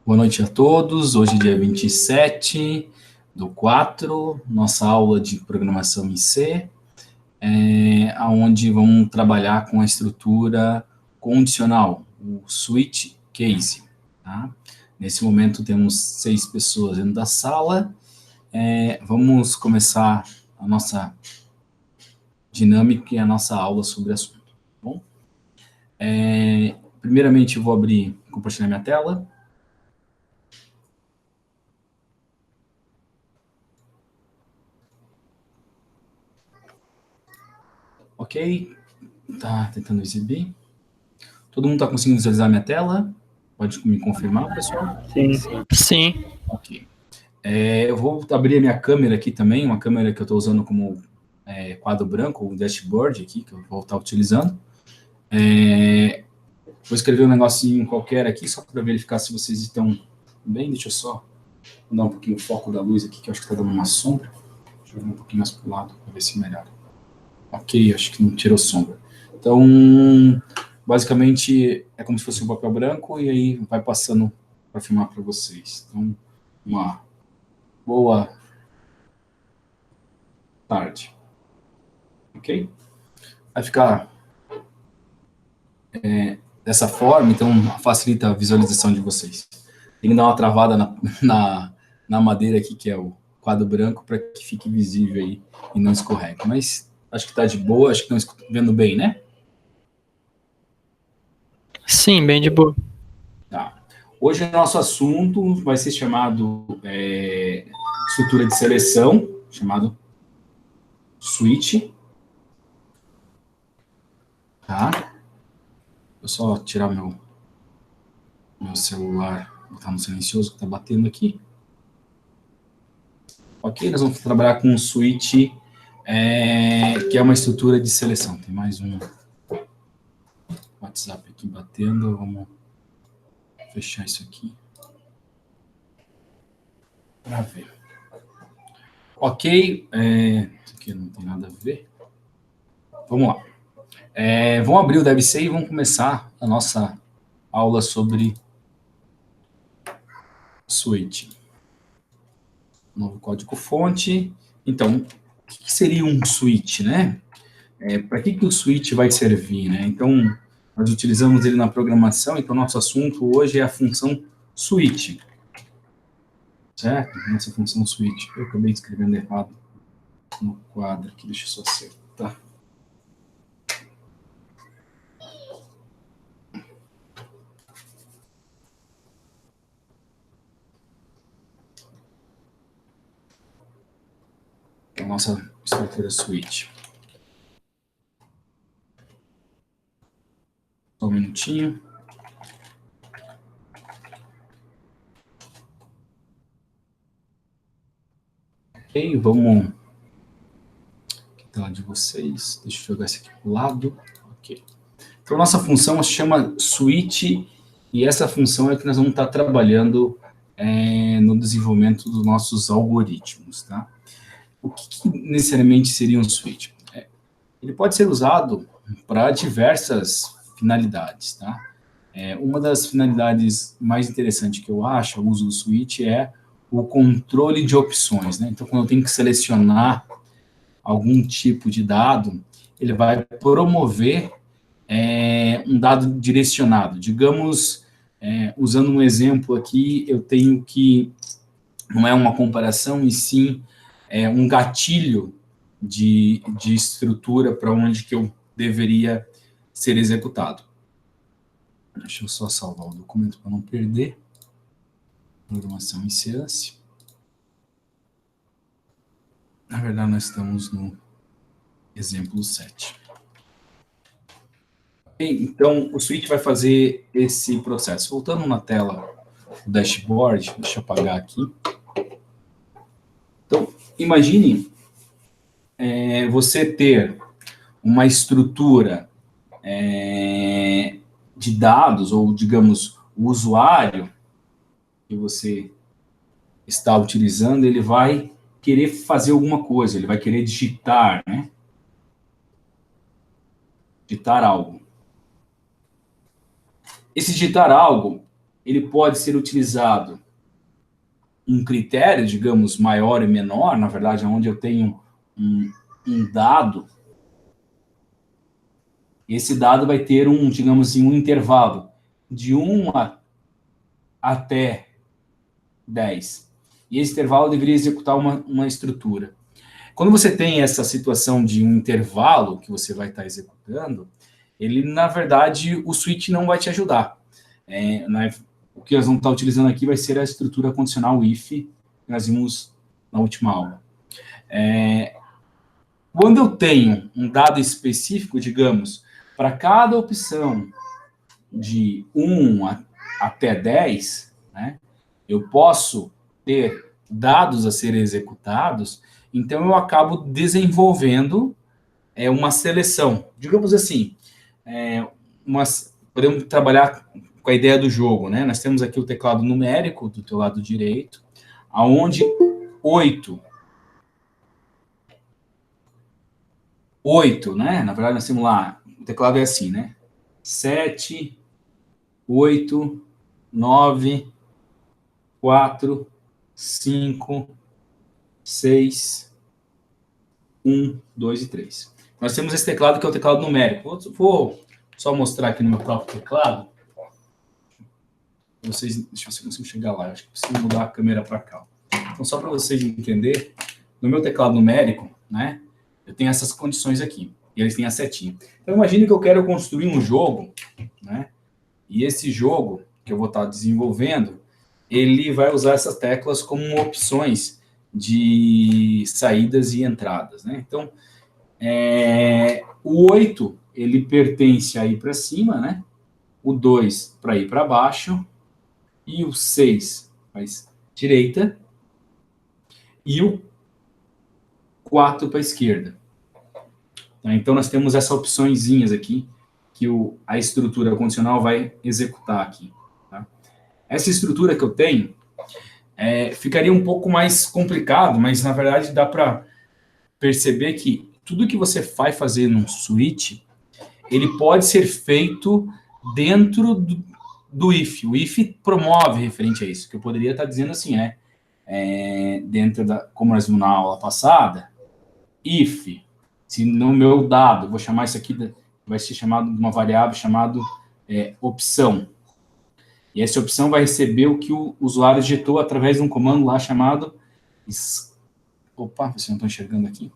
Boa noite a todos. Hoje, dia 27/4, nossa aula de programação em C, onde vamos trabalhar com a estrutura condicional, o switch case. Tá? Nesse momento, temos 6 pessoas dentro da sala. Vamos começar a nossa dinâmica e a nossa aula sobre o assunto. Tá bom? Primeiramente, eu vou compartilhar minha tela. Ok, tá tentando exibir. Todo mundo está conseguindo visualizar minha tela? Pode me confirmar, pessoal? Sim. Ok. Eu vou abrir a minha câmera aqui também, uma câmera que eu estou usando como quadro branco, o dashboard aqui, que eu vou estar utilizando. Vou escrever um negocinho qualquer aqui, só para verificar se vocês estão bem. Deixa eu só mudar um pouquinho o foco da luz aqui, que eu acho que está dando uma sombra. Deixa eu ver um pouquinho mais para o lado, para ver se melhora. Ok, acho que não tirou sombra. Então, basicamente, é como se fosse um papel branco e aí vai passando para filmar para vocês. Então, uma boa tarde. Ok? Vai ficar dessa forma, então facilita a visualização de vocês. Tem que dar uma travada na madeira aqui, que é o quadro branco, para que fique visível aí e não escorregue. Mas acho que está de boa, acho que estão vendo bem, né? Sim, bem de boa. Tá. Hoje o nosso assunto vai ser chamado estrutura de seleção, chamado switch. Tá? Vou só tirar meu celular, botar no silencioso que está batendo aqui. Ok, nós vamos trabalhar com um switch, que é uma estrutura de seleção. Tem mais um WhatsApp aqui batendo, vamos fechar isso aqui para ver. Ok, isso aqui não tem nada a ver. Vamos lá. Vamos abrir o DevC e vamos começar a nossa aula sobre switch. Novo código-fonte. Então, o que seria um switch, né? Para que o switch vai servir, né? Então, nós utilizamos ele na programação, então nosso assunto hoje é a função switch. Certo? Nossa função switch. Eu acabei escrevendo errado no quadro aqui, deixa eu só acertar. A nossa estrutura switch. Só um minutinho. Ok, vamos... Aqui a tela de vocês. Deixa eu jogar esse aqui para o lado. Ok. Então, nossa função se chama switch, e essa função é que nós vamos estar trabalhando no desenvolvimento dos nossos algoritmos, tá? O que necessariamente seria um switch? Ele pode ser usado para diversas finalidades, tá? Uma das finalidades mais interessantes que eu acho, o uso do switch, é o controle de opções, né? Então, quando eu tenho que selecionar algum tipo de dado, ele vai promover um dado direcionado. Digamos, usando um exemplo aqui, eu tenho que, não é uma comparação, e sim um gatilho de estrutura para onde que eu deveria ser executado. Deixa eu só salvar o documento para não perder. Programação em C. Na verdade, nós estamos no exemplo 7. Então, o switch vai fazer esse processo. Voltando na tela do dashboard, deixa eu apagar aqui. Então, imagine você ter uma estrutura de dados, ou, digamos, o usuário que você está utilizando, ele vai querer fazer alguma coisa, ele vai querer digitar, né? Digitar algo. Esse digitar algo, ele pode ser utilizado um critério, digamos, maior e menor, na verdade, onde eu tenho um dado, esse dado vai ter digamos assim, um intervalo de 1 até 10. E esse intervalo deveria executar uma estrutura. Quando você tem essa situação de um intervalo que você vai estar executando, ele, na verdade, o switch não vai te ajudar. O que nós vamos estar utilizando aqui vai ser a estrutura condicional if, que nós vimos na última aula. Quando eu tenho um dado específico, digamos, para cada opção de 1 até 10, né, eu posso ter dados a serem executados, então eu acabo desenvolvendo uma seleção. Digamos assim, podemos trabalhar com a ideia do jogo, né? Nós temos aqui o teclado numérico do teu lado direito, aonde 8, né? Na verdade, nós temos lá, o teclado é assim, né? 7, 8, 9, 4, 5, 6, 1, 2 e 3. Nós temos esse teclado que é o teclado numérico. Vou só mostrar aqui no meu próprio teclado. Deixa eu ver se eu consigo chegar lá. Eu acho que preciso mudar a câmera para cá. Então, só para vocês entenderem, no meu teclado numérico, né, eu tenho essas condições aqui. E eles têm a setinha. Então, imagine que eu quero construir um jogo, né, e esse jogo que eu vou estar desenvolvendo, ele vai usar essas teclas como opções de saídas e entradas, né? Então, o 8, ele pertence a ir para cima, né? O 2 para ir para baixo, e o 6 para a direita, e o 4 para a esquerda. Então, nós temos essas opçõezinhas aqui, que a estrutura condicional vai executar aqui. Tá? Essa estrutura que eu tenho, ficaria um pouco mais complicado, mas, na verdade, dá para perceber que tudo que você vai fazer num switch, ele pode ser feito dentro do if. O if promove referente a isso, que eu poderia estar dizendo assim, né? Dentro como nós vimos na aula passada, if, se no meu dado, vou chamar isso aqui, vai ser chamado de uma variável chamada opção. E essa opção vai receber o que o usuário digitou através de um comando lá chamado... Opa, vocês não estão enxergando aqui.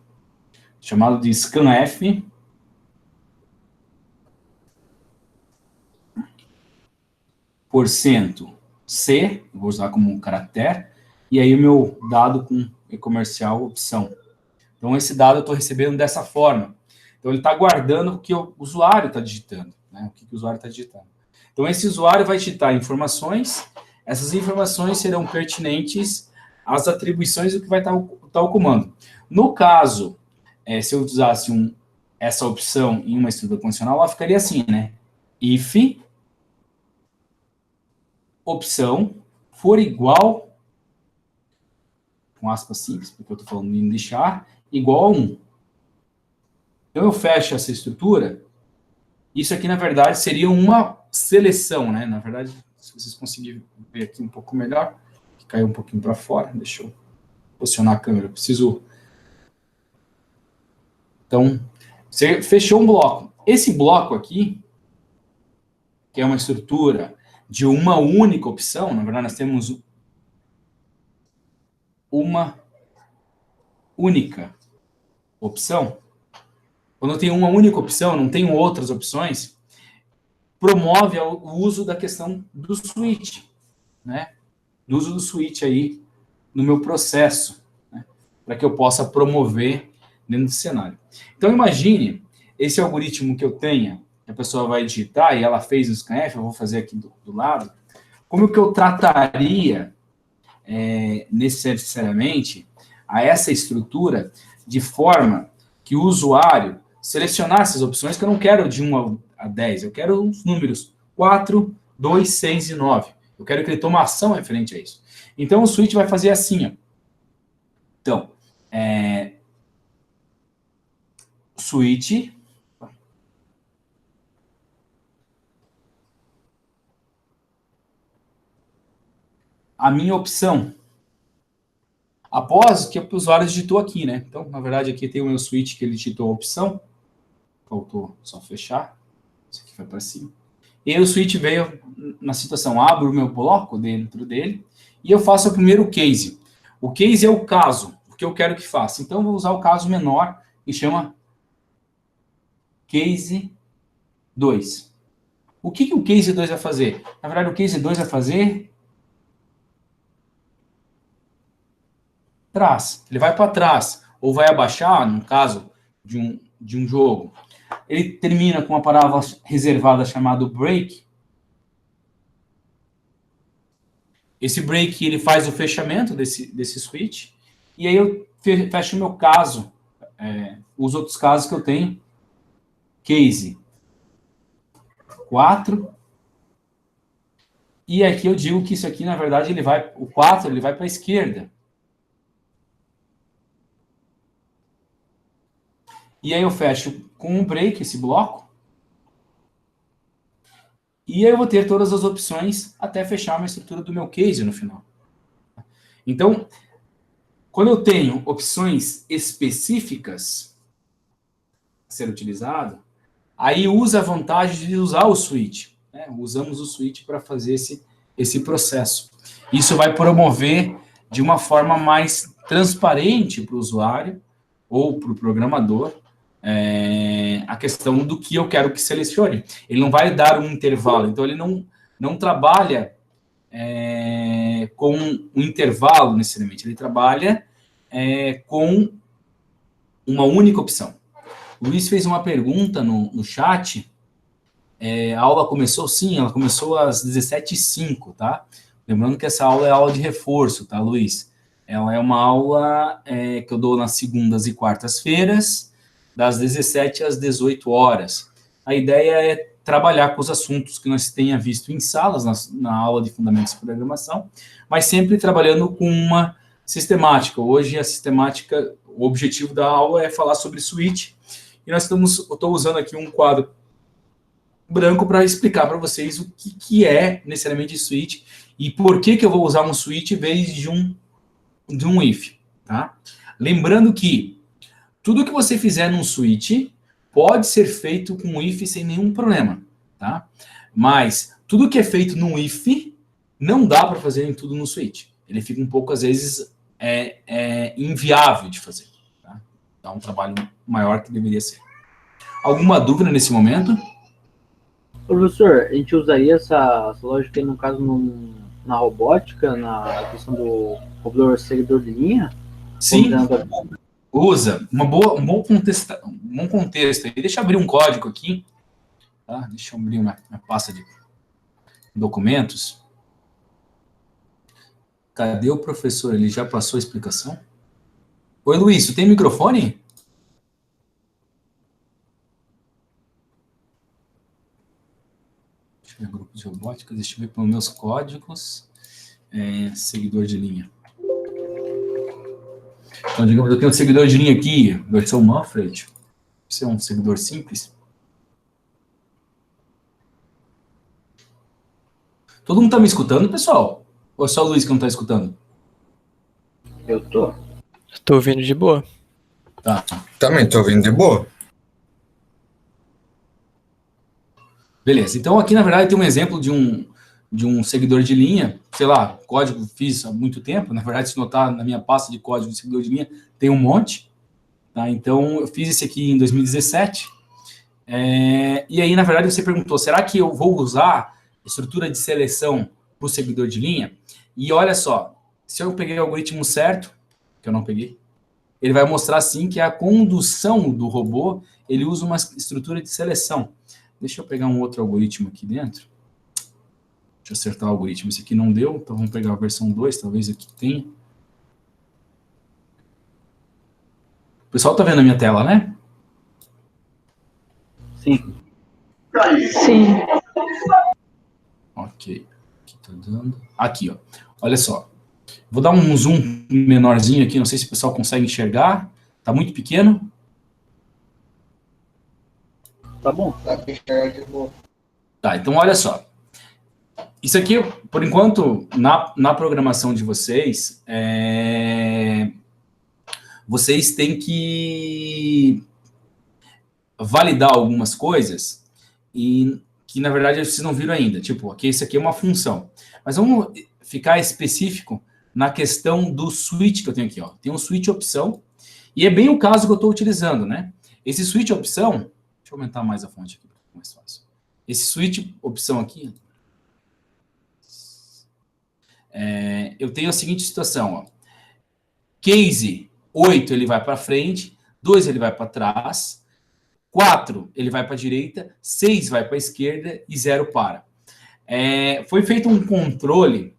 Chamado de scanf, %C, vou usar como um caractere, e aí o meu dado com e-comercial opção. Então, esse dado eu estou recebendo dessa forma. Então, ele está guardando o que o usuário está digitando, né? O que o usuário está digitando. Então, esse usuário vai digitar informações, essas informações serão pertinentes às atribuições do que vai estar o comando. No caso, se eu usasse essa opção em uma estrutura condicional, ela ficaria assim, né? If opção for igual, com aspas simples, porque eu estou falando em deixar, igual a 1. Então, eu fecho essa estrutura. Isso aqui, na verdade, seria uma seleção, né? Na verdade, se vocês conseguirem ver aqui um pouco melhor, que caiu um pouquinho para fora, deixa eu posicionar a câmera. Eu preciso... Então, você fechou um bloco. Esse bloco aqui, que é uma estrutura de uma única opção, na verdade, nós temos uma única opção. Quando eu tenho uma única opção, não tenho outras opções, promove o uso da questão do switch, né? Do uso do switch aí no meu processo, né? Para que eu possa promover dentro do cenário. Então, imagine esse algoritmo que eu tenha, que a pessoa vai digitar e ela fez o scanf, eu vou fazer aqui do lado, como que eu trataria necessariamente a essa estrutura de forma que o usuário selecionasse as opções que eu não quero de 1 a 10, eu quero os números 4, 2, 6 e 9. Eu quero que ele tome ação referente a isso. Então, o switch vai fazer assim, ó. Então, switch a minha opção. Após que o usuário digitou aqui, né? Então, na verdade, aqui tem o meu switch que ele digitou a opção. Faltou só fechar. Isso aqui vai para cima. E aí o switch veio na situação, abro o meu bloco dentro dele e eu faço o primeiro case. O case é o caso, o que eu quero que faça. Então, eu vou usar o caso menor, que chama case 2. O que o case 2 vai fazer? Na verdade, o case 2 vai fazer trás. Ele vai para trás, ou vai abaixar, no caso de um jogo. Ele termina com uma palavra reservada chamada break. Esse break, ele faz o fechamento desse switch, e aí eu fecho o meu caso, os outros casos que eu tenho, case 4, e aqui eu digo que isso aqui, na verdade, o 4, ele vai para a esquerda. E aí eu fecho com um break esse bloco, e aí eu vou ter todas as opções até fechar uma estrutura do meu case no final. Então, quando eu tenho opções específicas a ser utilizado, aí usa a vantagem de usar o switch. Né? Usamos o switch para fazer esse processo. Isso vai promover de uma forma mais transparente para o usuário ou para o programador a questão do que eu quero que selecione. Ele não vai dar um intervalo, então ele não trabalha com um intervalo necessariamente, ele trabalha com uma única opção. O Luiz fez uma pergunta no chat. A aula começou, sim, ela começou às 17h05, tá? Lembrando que essa aula é aula de reforço, tá, Luiz? Ela é uma aula que eu dou nas segundas e quartas-feiras, das 17 às 18 horas. A ideia é trabalhar com os assuntos que nós tenha visto em salas, na aula de Fundamentos de Programação, mas sempre trabalhando com uma sistemática. Hoje, a sistemática, o objetivo da aula é falar sobre switch, e eu estou usando aqui um quadro branco para explicar para vocês o que é necessariamente switch e por que eu vou usar um switch em vez de um if. Tá? Lembrando que tudo que você fizer num switch pode ser feito com if sem nenhum problema. Tá? Mas tudo que é feito num if não dá para fazer em tudo no switch. Ele fica um pouco, às vezes, inviável de fazer. Tá? Dá um trabalho maior que deveria ser. Alguma dúvida nesse momento? Professor, a gente usaria essa lógica aí, no caso, na robótica, na questão do computador seguidor de linha? Sim, usa. Um bom contexto. Deixa eu abrir um código aqui. Tá? Deixa eu abrir uma pasta de documentos. Cadê o professor? Ele já passou a explicação? Oi, Luiz, tu tem microfone? Deixa eu ver, grupo de robótica, deixa eu ver pelos meus códigos. Seguidor de linha. Então, digamos, eu tenho um seguidor de linha aqui, versão Manfred. Esse é um seguidor simples. Todo mundo está me escutando, pessoal? Ou é só o Luiz que não está escutando? Eu tô. Estou ouvindo de boa. Tá. Também estou ouvindo de boa. Beleza. Então, aqui, na verdade, tem um exemplo de um seguidor de linha. Sei lá, código fiz há muito tempo. Na verdade, se notar na minha pasta de código de seguidor de linha, tem um monte. Tá? Então, eu fiz esse aqui em 2017. E aí, na verdade, você perguntou, será que eu vou usar estrutura de seleção para o seguidor de linha? E olha só, se eu peguei o algoritmo certo, que eu não peguei, ele vai mostrar, sim, que a condução do robô, ele usa uma estrutura de seleção. Deixa eu pegar um outro algoritmo aqui dentro. Deixa eu acertar o algoritmo. Esse aqui não deu, então vamos pegar a versão 2, talvez aqui tenha. O pessoal tá vendo a minha tela, né? Sim. Sim. Ok. Aqui tá dando. Aqui, ó. Olha só. Vou dar um zoom menorzinho aqui, não sei se o pessoal consegue enxergar. Tá muito pequeno. Tá bom. Dá para enxergar de boa. Tá, então olha só. Isso aqui, por enquanto, na programação de vocês, vocês têm que validar algumas coisas e que, na verdade, vocês não viram ainda. Tipo, aqui, isso aqui é uma função. Mas vamos ficar específico na questão do switch que eu tenho aqui. Ó. Tem um switch opção e é bem o caso que eu estou utilizando, né? Esse switch opção... Deixa eu aumentar mais a fonte aqui, para ficar mais fácil. Esse switch opção aqui... eu tenho a seguinte situação. Ó. Case 8, ele vai para frente. 2, ele vai para trás. 4, ele vai para a direita, 6 vai para a esquerda e 0 para. Foi feito um controle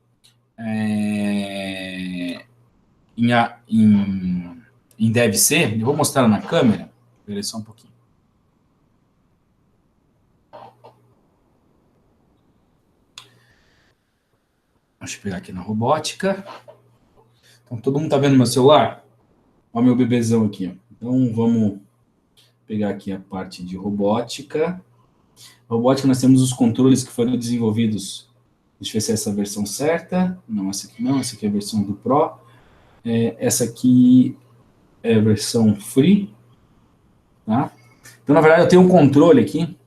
em DevC, eu vou mostrar na câmera, espera só um pouquinho. Deixa eu pegar aqui na robótica. Então, todo mundo está vendo meu celular? Olha meu bebezão aqui. Ó. Então, vamos... pegar aqui a parte de robótica. Robótica, nós temos os controles que foram desenvolvidos. Deixa eu ver se é essa a versão certa. Não, essa aqui não. Essa aqui é a versão do Pro. Essa aqui é a versão Free. Tá? Então, na verdade, eu tenho um controle aqui.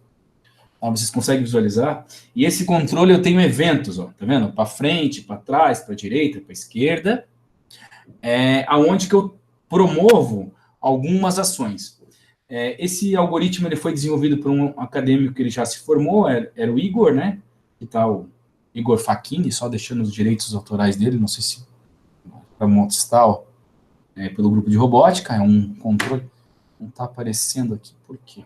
Ó, vocês conseguem visualizar. E esse controle eu tenho eventos. Ó, tá vendo? Para frente, para trás, para direita, para esquerda. Aonde que eu promovo algumas ações. Esse algoritmo ele foi desenvolvido por um acadêmico que ele já se formou, era o Igor, né? Que tá o Igor Facchini, só deixando os direitos autorais dele, não sei se para mostrar pelo grupo de robótica, é um controle. Não está aparecendo aqui, por quê?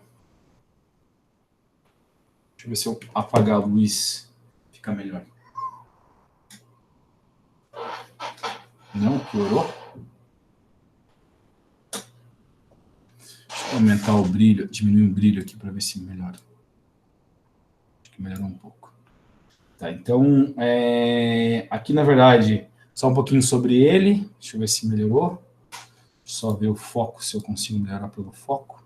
Deixa eu ver se eu apagar a luz fica melhor. Não, piorou? Vou aumentar o brilho, diminuir o brilho aqui para ver se melhora. Acho que melhorou um pouco. Tá, então, aqui na verdade, só um pouquinho sobre ele. Deixa eu ver se melhorou. Só ver o foco, se eu consigo melhorar pelo foco.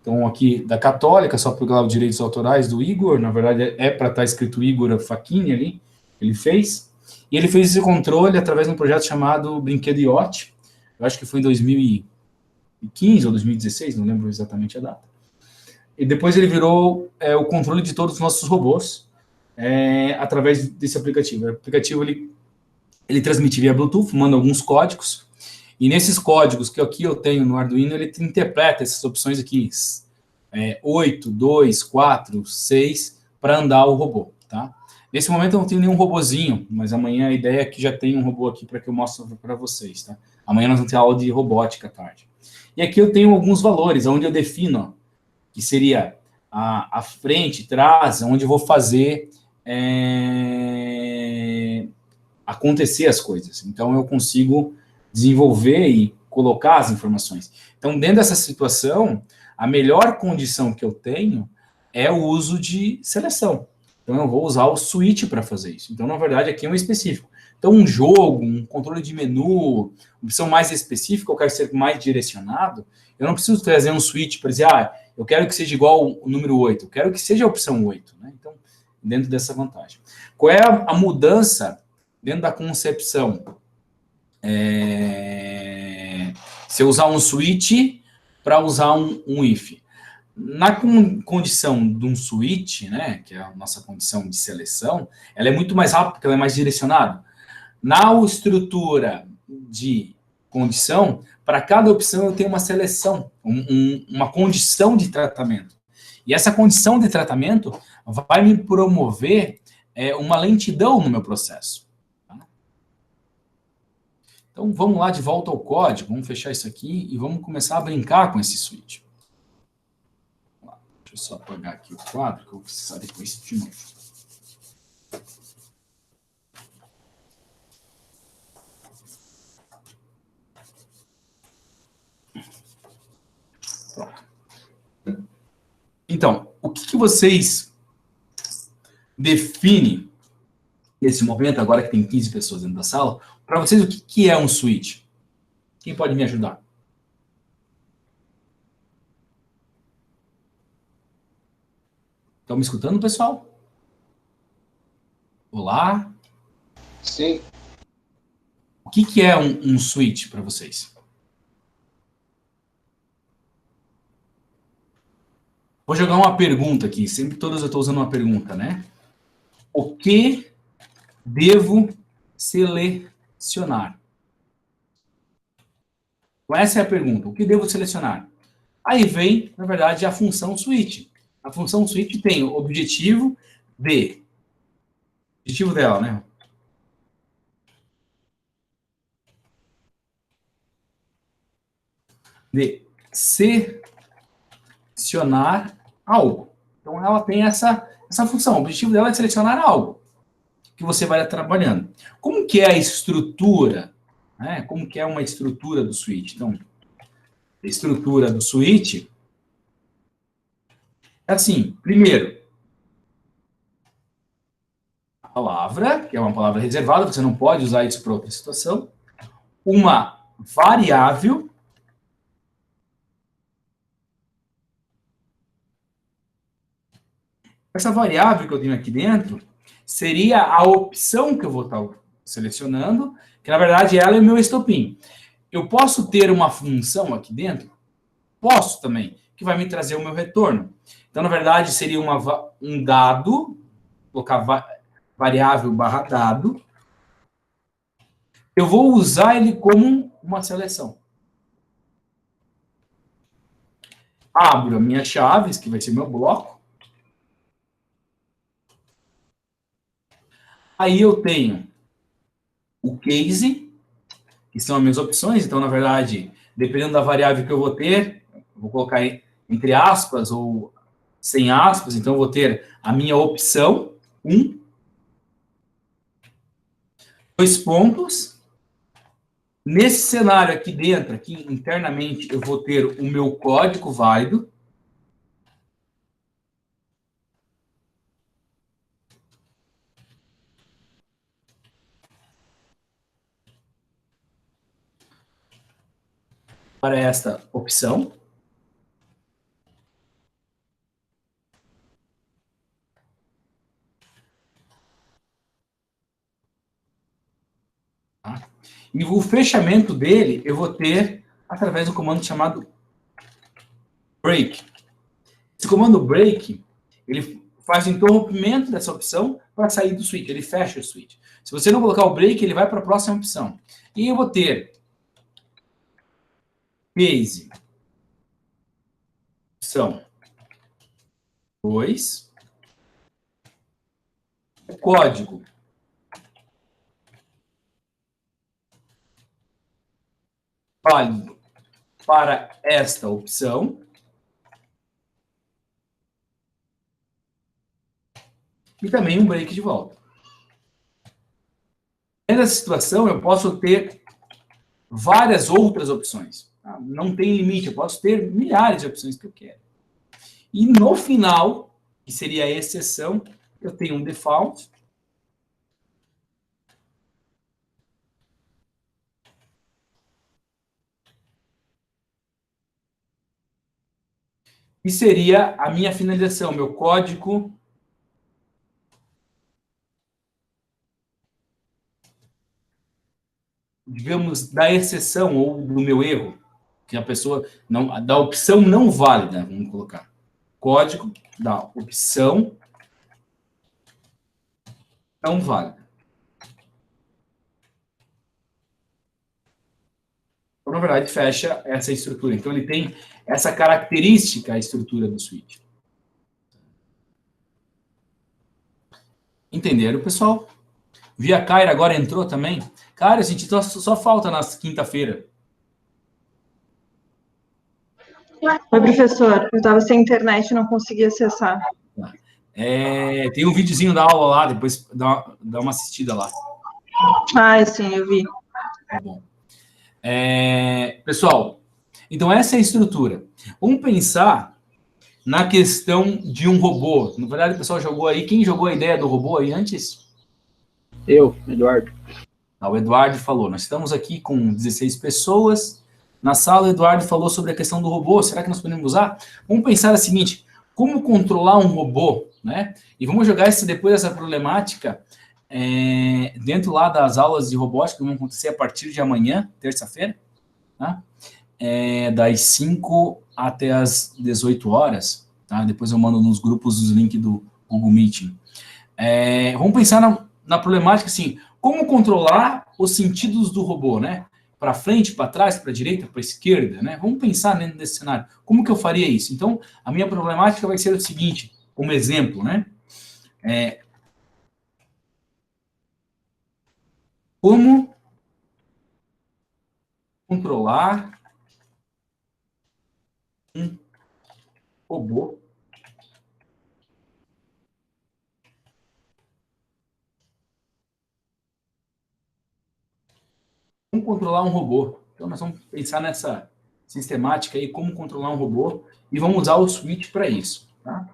Então, aqui da Católica, só pegar os direitos autorais do Igor. Na verdade, para estar escrito Igor Facchini ali, ele fez. E ele fez esse controle através de um projeto chamado Brinquedo Yacht. Eu acho que foi em 2015 ou 2016, não lembro exatamente a data. E depois ele virou o controle de todos os nossos robôs através desse aplicativo. O aplicativo ele transmite via Bluetooth, manda alguns códigos, e nesses códigos que aqui eu tenho no Arduino, ele interpreta essas opções aqui, 8, 2, 4, 6, para andar o robô. Tá? Nesse momento eu não tenho nenhum robozinho, mas amanhã a ideia é que já tem um robô aqui para que eu mostre para vocês. Tá? Amanhã nós vamos ter aula de robótica à tarde. E aqui eu tenho alguns valores, onde eu defino, ó, que seria a frente, trás, onde eu vou fazer acontecer as coisas. Então, eu consigo desenvolver e colocar as informações. Então, dentro dessa situação, a melhor condição que eu tenho é o uso de seleção. Então, eu vou usar o switch para fazer isso. Então, na verdade, aqui é um específico. Então, um jogo, um controle de menu, opção mais específica, eu quero ser mais direcionado, eu não preciso trazer um switch para dizer, eu quero que seja igual o número 8, eu quero que seja a opção 8. Né? Então, dentro dessa vantagem. Qual é a mudança dentro da concepção? Se eu usar um switch para usar um if. Na condição de um switch, né, que é a nossa condição de seleção, ela é muito mais rápida, porque ela é mais direcionada. Na estrutura de condição, para cada opção eu tenho uma seleção, uma condição de tratamento. E essa condição de tratamento vai me promover uma lentidão no meu processo. Tá? Então, vamos lá de volta ao código, vamos fechar isso aqui e vamos começar a brincar com esse switch. Deixa eu só apagar aqui o quadro, que eu vou precisar depois de novo. Pronto. Então, o que vocês definem nesse momento, agora que tem 15 pessoas dentro da sala, para vocês o que é um switch? Quem pode me ajudar? Estão me escutando, pessoal? Olá? Sim. O que é um switch para vocês? Vou jogar uma pergunta aqui. Sempre todas eu estou usando uma pergunta, né? O que devo selecionar? Então, essa é a pergunta. O que devo selecionar? Aí vem, na verdade, a função switch. A função switch tem o objetivo dela, né? De selecionar algo. Então, ela tem essa função. O objetivo dela é selecionar algo que você vai trabalhando. Como que é a estrutura? Né? Como que é uma estrutura do switch? Então, a estrutura do switch é assim. Primeiro, a palavra, que é uma palavra reservada, você não pode usar isso para outra situação. Uma variável. Essa variável que eu tenho aqui dentro seria a opção que eu vou estar selecionando, que na verdade ela é o meu estopim. Eu posso ter uma função aqui dentro? Posso também, que vai me trazer o meu retorno. Então, na verdade, seria um dado, colocar variável barra dado. Eu vou usar ele como uma seleção. Abro a minha chaves, que vai ser meu bloco. Aí eu tenho o case, que são as minhas opções. Então, na verdade, dependendo da variável que eu vou ter, eu vou colocar entre aspas ou sem aspas. Então, eu vou ter a minha opção 1, 2 pontos. Nesse cenário aqui dentro, aqui internamente, eu vou ter o meu código válido. Para esta opção. Tá? E o fechamento dele eu vou ter através do comando chamado break. Esse comando break, ele faz o interrompimento dessa opção para sair do switch, ele fecha o switch. Se você não colocar o break, ele vai para a próxima opção. E eu vou ter case opção 2, o código válido para esta opção. E também um break de volta. Nessa situação, eu posso ter várias outras opções. Tá? Não tem limite, eu posso ter milhares de opções que eu quero. E no final, que seria a exceção, eu tenho um default. E seria a minha finalização, meu código digamos, da exceção ou do meu erro, que a pessoa não, da opção não válida, vamos colocar. Código da opção não válida. Então, na verdade, fecha essa estrutura. Então, ele tem essa característica, a estrutura do switch. Entenderam, pessoal? Vi a Kaira agora entrou também. Cara, a gente só falta na quinta-feira. Oi, professor. Eu estava sem internet e não conseguia acessar. Tem um videozinho da aula lá, depois dá uma assistida lá. Ah, sim, eu vi. Tá bom. Pessoal, então essa é a estrutura. Vamos pensar na questão de um robô. Na verdade, o pessoal jogou aí. Quem jogou a ideia do robô aí antes? Eu, Eduardo. O Eduardo falou. Nós estamos aqui com 16 pessoas. Na sala, o Eduardo falou sobre a questão do robô. Será que nós podemos usar? Vamos pensar o seguinte. como controlar um robô, né? E vamos jogar depois essa problemática dentro lá das aulas de robótica que vão acontecer a partir de amanhã, terça-feira, tá? Das 5 até as 18 horas, tá? Depois eu mando nos grupos os links do Google Meeting. Vamos pensar na problemática assim, como controlar os sentidos do robô, né? Para frente, para trás, para direita, para esquerda, né? Vamos pensar dentro desse cenário. Como que eu faria isso? Então, a minha problemática vai ser o seguinte, como exemplo, né? Como controlar um robô como controlar um robô. Então, nós vamos pensar nessa sistemática aí, como controlar um robô, e vamos usar o switch para isso, tá?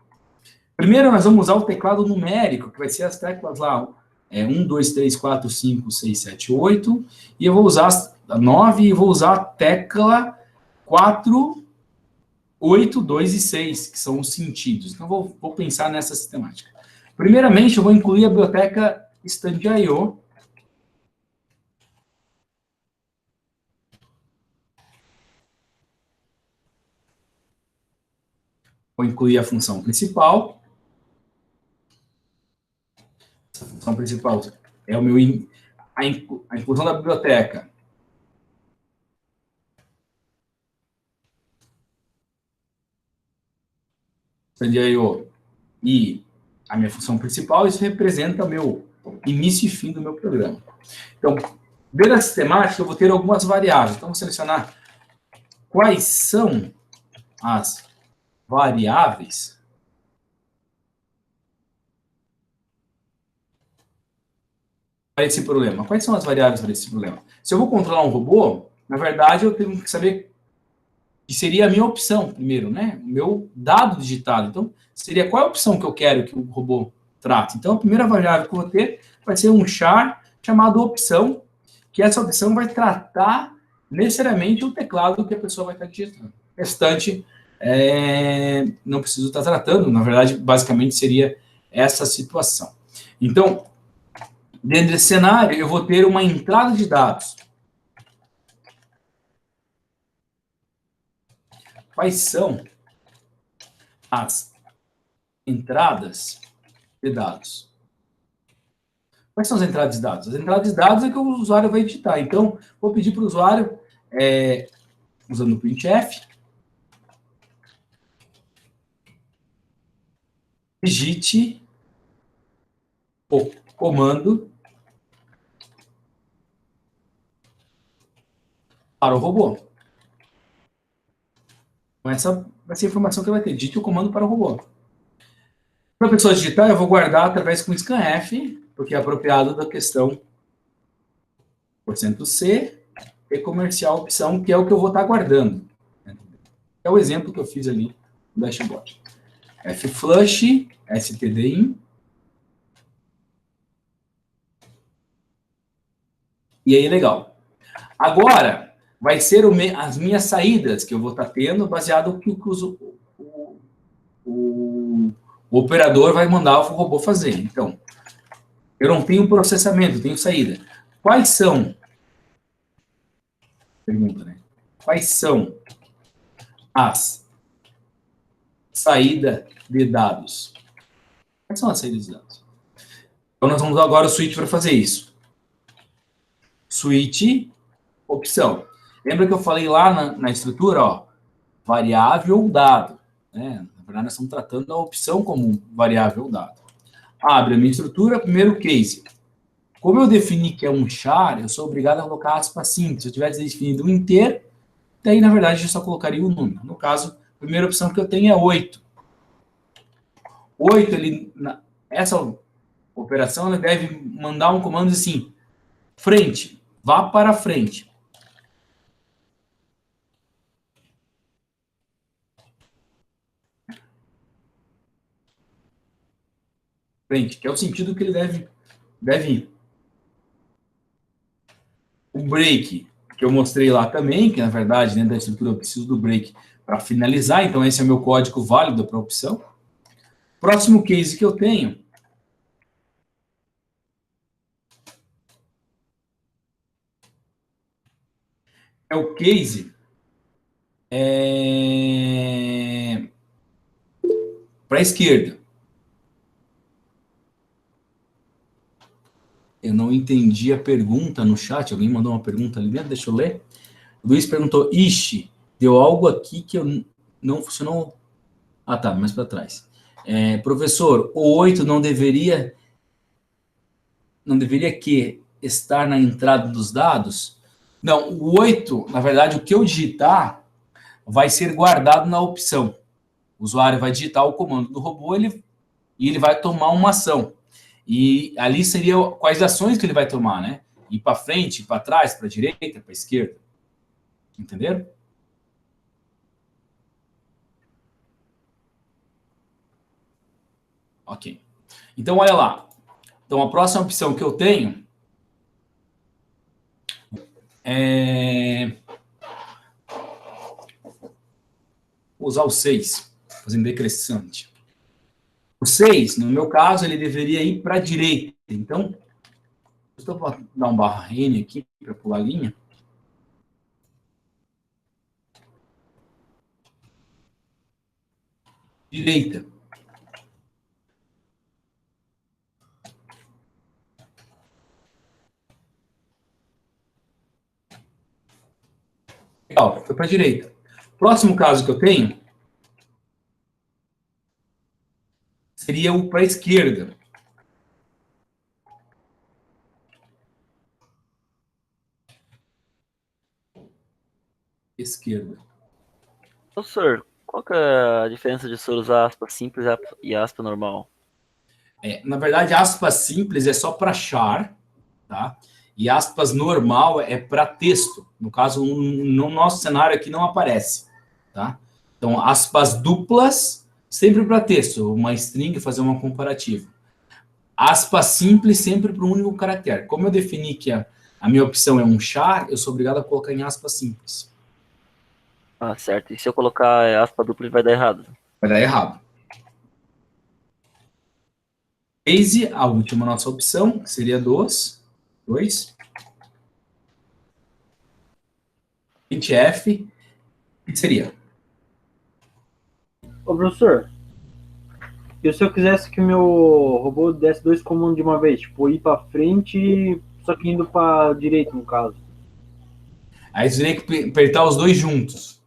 Primeiro, nós vamos usar o teclado numérico, que vai ser as teclas lá, 1, 2, 3, 4, 5, 6, 7, 8, e eu vou usar a 9, e vou usar a tecla 4, 8, 2 e 6, que são os sentidos. Então, vou pensar nessa sistemática. Primeiramente, eu vou incluir a biblioteca Stand.io, vou incluir a função principal. Essa função principal é a inclusão da biblioteca. Stand.io e a minha função principal, isso representa o meu início e fim do meu programa. Então, dentro da sistemática, eu vou ter algumas variáveis. Então, vou selecionar quais são as variáveis para esse problema. Quais são as variáveis para esse problema? Se eu vou controlar um robô, na verdade, eu tenho que saber que seria a minha opção primeiro, né? O meu dado digitado. Então, seria qual é a opção que eu quero que o robô trate. Então, a primeira variável que eu vou ter vai ser um char chamado opção, que essa opção vai tratar necessariamente o teclado que a pessoa vai estar digitando. O restante, não preciso estar tratando. Na verdade, basicamente, seria essa situação. Então, dentro desse cenário, eu vou ter uma entrada de dados. Quais são as entradas de dados? Quais são as entradas de dados? As entradas de dados é que o usuário vai digitar. Então, vou pedir para o usuário, usando o printf, digite o comando para o robô. Então, essa vai ser a informação que ele vai ter. Digite o comando para o robô. Para a pessoa digitar, eu vou guardar através com scanf, porque é apropriado da questão %C e comercial opção, que é o que eu vou estar guardando. É o exemplo que eu fiz ali no dashboard. Fflush, stdin. E aí, legal. Agora, vai ser as minhas saídas que eu vou estar tendo, baseado no que o operador vai mandar o robô fazer. Então, eu não tenho processamento, eu tenho saída. Quais são? Pergunta, né? Quais são as saídas de dados? Quais são as saídas de dados? Então, nós vamos usar agora o switch para fazer isso. Switch, opção. Lembra que eu falei lá na estrutura, ó, variável dado, né? Na verdade, nós estamos tratando a opção como variável dado. Abre a minha estrutura, primeiro case. Como eu defini que é um char, eu sou obrigado a colocar aspas simples. Se eu tivesse definido um inteiro, daí, na verdade, eu só colocaria o número. No caso, a primeira opção que eu tenho é 8. 8, essa operação, ela deve mandar um comando assim, frente, vá para frente. Frente, que é o sentido que ele deve ir. O break, que eu mostrei lá também, que na verdade, dentro da estrutura eu preciso do break para finalizar, então esse é o meu código válido para a opção. Próximo case que eu tenho é o case para a esquerda. Eu não entendi a pergunta no chat. Alguém mandou uma pergunta ali dentro? Deixa eu ler. O Luiz perguntou, ixi, deu algo aqui que não funcionou. Ah, tá, mais para trás. Professor, o 8 não deveria que estar na entrada dos dados? Não, o 8, na verdade, o que eu digitar vai ser guardado na opção. O usuário vai digitar o comando do robô e ele vai tomar uma ação. E ali seria quais ações que ele vai tomar, né? Ir para frente, para trás, para a direita, para a esquerda. Entenderam? Ok. Então, olha lá. Então, a próxima opção que eu tenho é usar o 6, fazendo decrescente. O 6, no meu caso, ele deveria ir para a direita. Então, eu vou dar um barra N aqui para pular a linha. Direita. Legal, foi para a direita. Próximo caso que eu tenho seria o para a esquerda. Esquerda. Professor, qual que é a diferença de senhor usar aspa simples e aspa normal? Na verdade, aspas simples é só para char, tá? E aspas normal é para texto. No caso, no nosso cenário aqui não aparece, tá? Então, aspas duplas, sempre para texto. Uma string, fazer uma comparativa. Aspas simples, sempre para um único caractere. Como eu defini que a minha opção é um char, eu sou obrigado a colocar em aspas simples. Ah, certo. E se eu colocar aspa dupla, vai dar errado? Vai dar errado. Case, a última nossa opção, que seria 2. F, que seria? Ô, professor, e se eu quisesse que o meu robô desse 2 comandos de uma vez? Tipo, ir pra frente, só que indo pra direita, no caso. Aí você teria que apertar os dois juntos.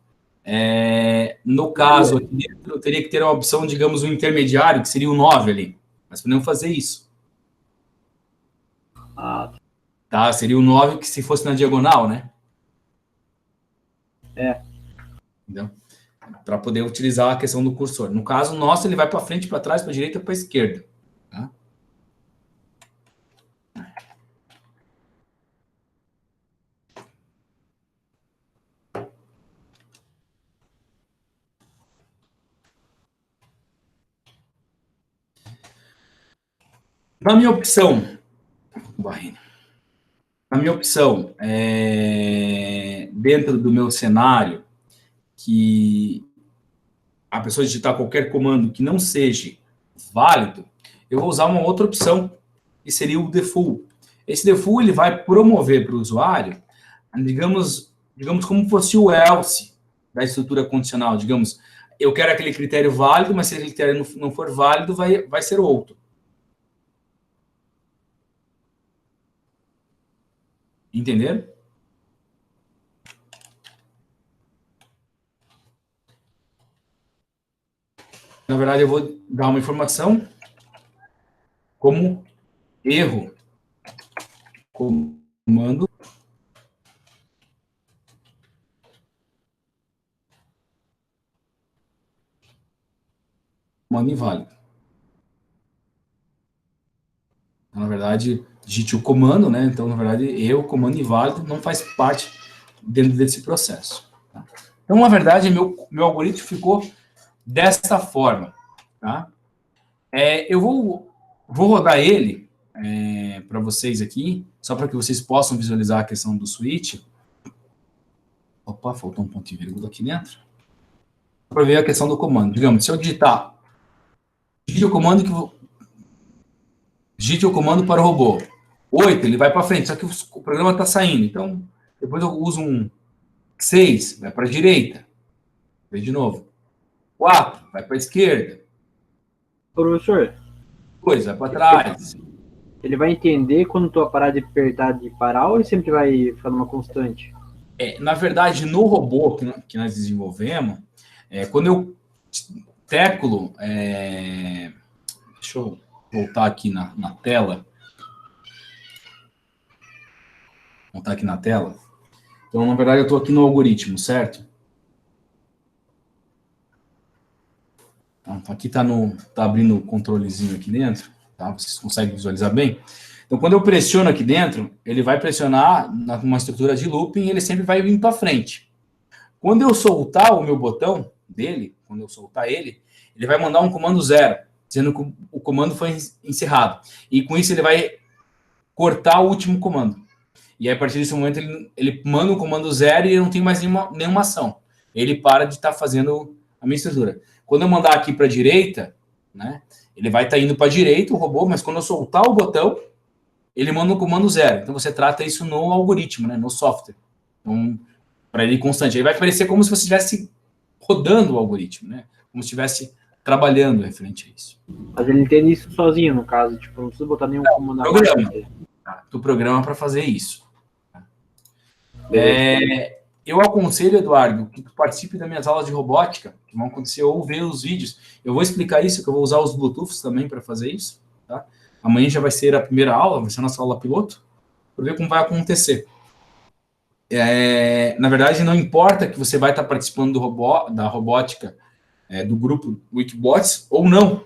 No caso, aqui dentro, eu teria que ter uma opção, digamos, um intermediário, que seria o 9 ali. Mas podemos fazer isso. Ah, Tá? Seria o 9 que se fosse na diagonal, né? Entendeu? Para poder utilizar a questão do cursor. No caso nosso, ele vai para frente, para trás, para direita, para esquerda. Tá? Na minha opção, dentro do meu cenário, que a pessoa digitar qualquer comando que não seja válido, eu vou usar uma outra opção, que seria o default. Esse default ele vai promover para o usuário, digamos como fosse o else da estrutura condicional. Digamos, eu quero aquele critério válido, mas se aquele critério não for válido, vai ser outro. Entenderam? Na verdade, eu vou dar uma informação como erro. Comando inválido. Na verdade, digite o comando, né? Então, na verdade, comando inválido, não faz parte dentro desse processo. Tá? Então, na verdade, meu algoritmo ficou desta forma. Tá? Eu vou rodar ele para vocês aqui, só para que vocês possam visualizar a questão do switch. Opa, faltou um ponto de vírgula aqui dentro. Para ver a questão do comando. Digamos, se eu digitar digite o comando digite o comando para o robô. 8, ele vai para frente, só que o programa está saindo. Então, depois eu uso um 6, vai para a direita. Vê de novo. 4, vai para a esquerda. Ô, professor, 2, vai para trás. ele vai entender quando tu parar de apertar de parar ou ele sempre vai ficar numa constante? Na verdade, no robô que nós desenvolvemos, quando eu teclo, deixa eu voltar aqui na tela. Voltar aqui na tela. Então, na verdade, eu estou aqui no algoritmo, certo? Então, aqui está abrindo o controlezinho aqui dentro, tá? Vocês conseguem visualizar bem? Então, quando eu pressiono aqui dentro, ele vai pressionar numa estrutura de looping e ele sempre vai vir para frente. Quando eu soltar o meu botão dele, quando eu soltar ele vai mandar um comando 0, dizendo que o comando foi encerrado. E com isso ele vai cortar o último comando. E aí, a partir desse momento, ele manda o comando 0 e eu não tenho mais nenhuma ação. Ele para de estar fazendo a minha estrutura. Quando eu mandar aqui para a direita, né, ele vai estar indo para a direita, o robô, mas quando eu soltar o botão, ele manda um comando 0. Então, você trata isso no algoritmo, né, no software. Então, para ele constante. Aí vai parecer como se você estivesse rodando o algoritmo, né? Como se estivesse trabalhando referente a isso. Mas ele entende isso sozinho, no caso. Tipo, não precisa botar nenhum comando Programa. Tu programa para fazer isso. Eu aconselho, Eduardo, que tu participe das minhas aulas de robótica, que vão acontecer, ou ver os vídeos. Eu vou explicar isso, que eu vou usar os Bluetooths também para fazer isso. Tá? Amanhã já vai ser a primeira aula, vai ser a nossa aula piloto, para ver como vai acontecer. Na verdade, não importa que você vai estar participando da robótica do grupo Wikibots ou não,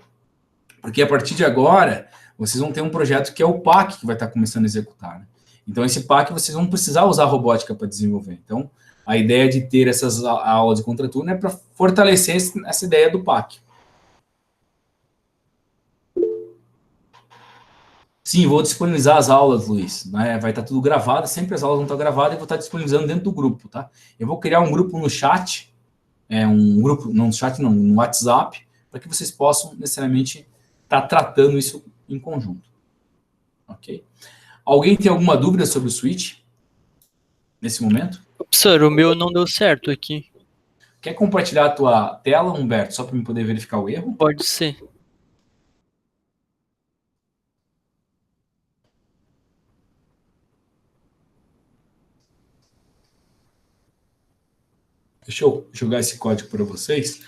porque a partir de agora, vocês vão ter um projeto que é o PAC, que vai estar começando a executar. Né? Então, esse PAC, vocês vão precisar usar a robótica para desenvolver. Então, a ideia de ter essas aulas de contraturno é para fortalecer essa ideia do PAC. Sim, vou disponibilizar as aulas, Luiz. Né? Vai estar tudo gravado, sempre as aulas vão estar gravadas e vou estar disponibilizando dentro do grupo, tá? Eu vou criar um grupo no chat, um grupo, não no chat, não, no WhatsApp, para que vocês possam necessariamente estar tratando isso em conjunto. Ok? Alguém tem alguma dúvida sobre o switch nesse momento? Professor, o meu não deu certo aqui. Quer compartilhar a tua tela, Humberto, só para eu poder verificar o erro? Pode ser. Deixa eu jogar esse código para vocês.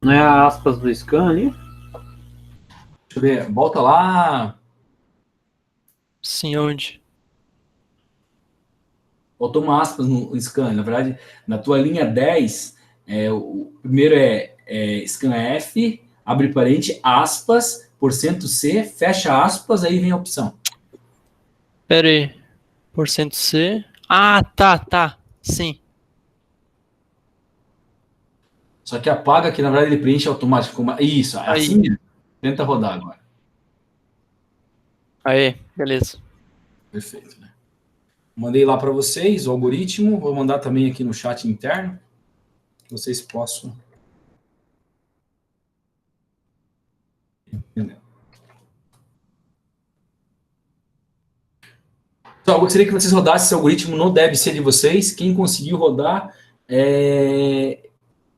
Não é a aspas do scan ali? Deixa eu ver, volta lá. Sim, onde? Botou uma aspas no scan. Na verdade, na tua linha 10, o primeiro scan F, abre parente, aspas, %C, fecha aspas, aí vem a opção. Pera aí. %C. Ah, tá. Sim. Só que apaga que, na verdade, ele preenche automático. Isso, Aí. assim mesmo. Tenta rodar agora. Aí, beleza. Perfeito, né? Mandei lá para vocês o algoritmo. Vou mandar também aqui no chat interno, que vocês possam entender. Então, eu gostaria que vocês rodassem esse algoritmo no DebC de vocês. Quem conseguiu rodar,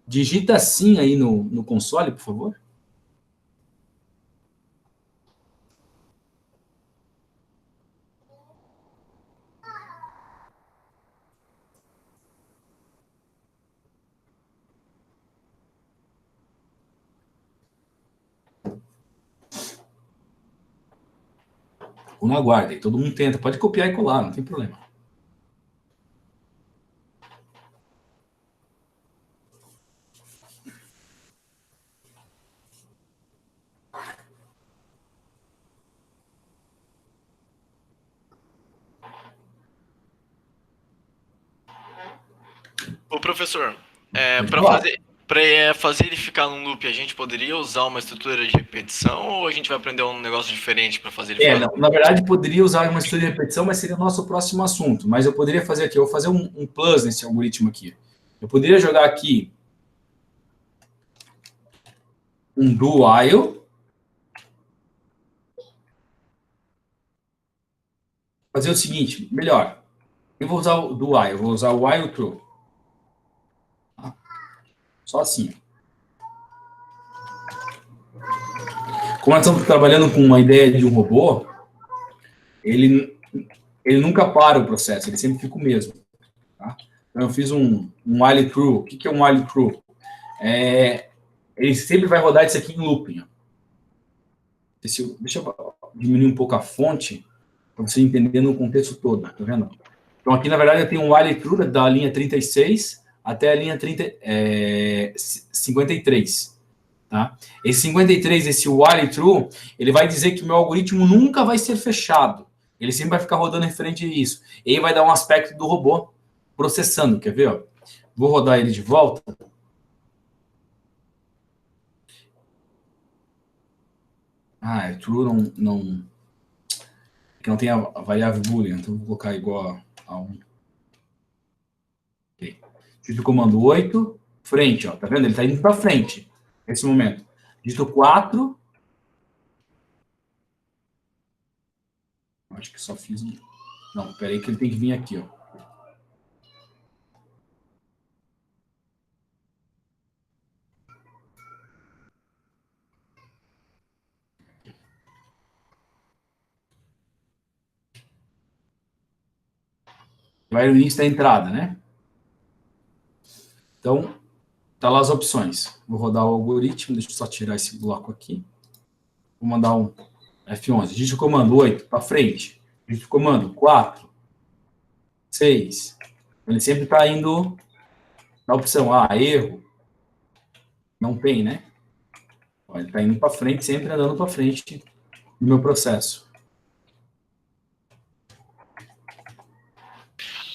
digita sim aí no console, por favor. Ou não aguardem, todo mundo tenta. Pode copiar e colar, não tem problema. Ô, professor, Pode Para falar. fazer ele ficar num loop, a gente poderia usar uma estrutura de repetição ou a gente vai aprender um negócio diferente para fazer ele ficar? Não, na verdade, poderia usar uma estrutura de repetição, mas seria o nosso próximo assunto. Mas eu poderia fazer aqui, eu vou fazer um plus nesse algoritmo aqui. Eu poderia jogar aqui um do while, fazer o seguinte, melhor. Eu vou usar o do while, eu vou usar o while true. Tá? Só assim. Como nós estamos trabalhando com uma ideia de um robô, ele nunca para o processo, ele sempre fica o mesmo. Tá? Então, eu fiz um while true. O que é um while true? Ele sempre vai rodar isso aqui em looping. Ó. Deixa eu diminuir um pouco a fonte, para você entender no contexto todo, tá vendo? Então, aqui, na verdade, eu tenho um while true da linha 36 até a linha 53. Tá? Esse 53, esse while true, ele vai dizer que meu algoritmo nunca vai ser fechado. Ele sempre vai ficar rodando referente a isso. E aí vai dar um aspecto do robô processando, quer ver? Ó? Vou rodar ele de volta. True que não tem a variável boolean, então vou colocar igual a 1. Ok. Digito o comando 8, frente, ó, tá vendo? Ele está indo para frente nesse momento. Digito 4. Acho que só fiz um. Não, peraí que ele tem que vir aqui, ó. Vai no início da entrada, né? Então, tá lá as opções. Vou rodar o algoritmo, deixa eu só tirar esse bloco aqui. Vou mandar um F11. Digite o comando 8 para frente. Digite o comando 4, 6. Ele sempre está indo na opção erro. Não tem, né? Ele está indo para frente, sempre andando para frente no meu processo.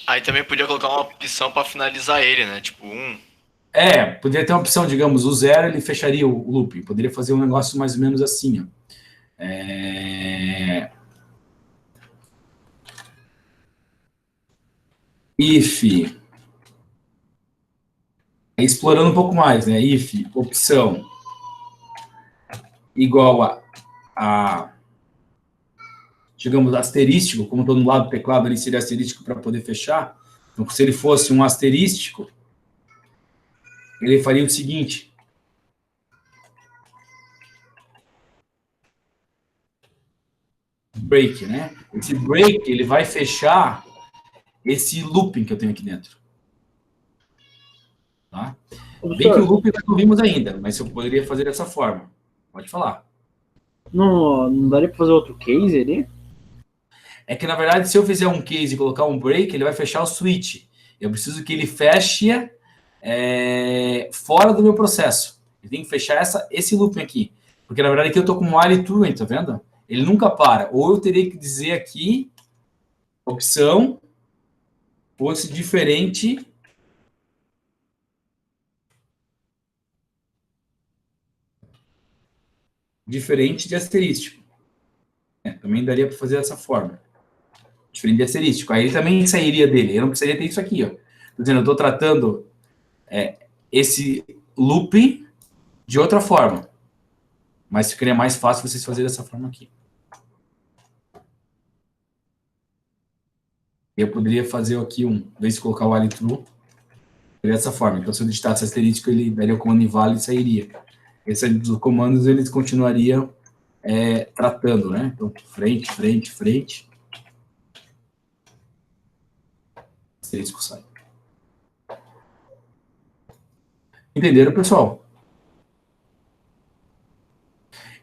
Aí também podia colocar uma opção para finalizar ele, né? Tipo 1. Poderia ter uma opção, digamos, o 0 ele fecharia o loop. Poderia fazer um negócio mais ou menos assim, ó. If, explorando um pouco mais, né? If, opção, igual a digamos, asterístico, como estou no lado do teclado, ali seria asterístico para poder fechar. Então, se ele fosse um asterístico, ele faria o seguinte. Break, né? Esse break, ele vai fechar esse looping que eu tenho aqui dentro. Tá? Bem que o looping nós não vimos ainda, mas eu poderia fazer dessa forma. Pode falar. Não daria para fazer outro case ali? É que, na verdade, se eu fizer um case e colocar um break, ele vai fechar o switch. Eu preciso que ele feche fora do meu processo. Ele tem que fechar esse looping aqui. Porque, na verdade, aqui eu estou com um while true, tá vendo? Ele nunca para. Ou eu teria que dizer aqui, opção, fosse diferente de asterístico. Também daria para fazer dessa forma. Diferente de asterístico. Aí ele também sairia dele. Eu não precisaria ter isso aqui, ó. Tô dizendo, eu estou tratando esse looping de outra forma. Mas ficaria mais fácil vocês fazerem dessa forma aqui. Eu poderia fazer aqui em vez de colocar o while true, dessa forma. Então, se eu digitasse asterístico, ele daria o comando inválido e sairia. Esses comandos, eles continuariam tratando, né? Então, frente, frente, frente. Asterístico sai. Entenderam, pessoal?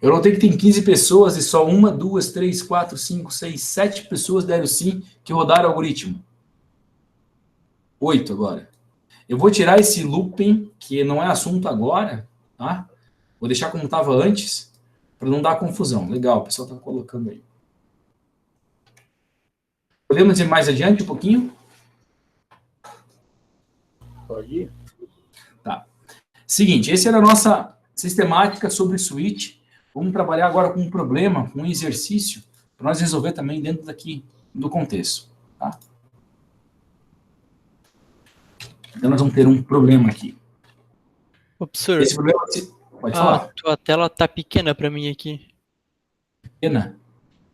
Eu notei que tem 15 pessoas e só 1, 2, 3, 4, 5, 6, 7 pessoas deram sim que rodaram o algoritmo. 8 agora. Eu vou tirar esse looping, que não é assunto agora, tá? Vou deixar como estava antes, para não dar confusão. Legal, o pessoal está colocando aí. Podemos ir mais adiante um pouquinho? Pode ir. Seguinte, essa era a nossa sistemática sobre switch. Vamos trabalhar agora com um problema, com um exercício, para nós resolver também dentro daqui do contexto. Tá? Então, nós vamos ter um problema aqui. Ô, professor, Esse problema, pode a falar, tua tela tá pequena pra mim aqui. pequena,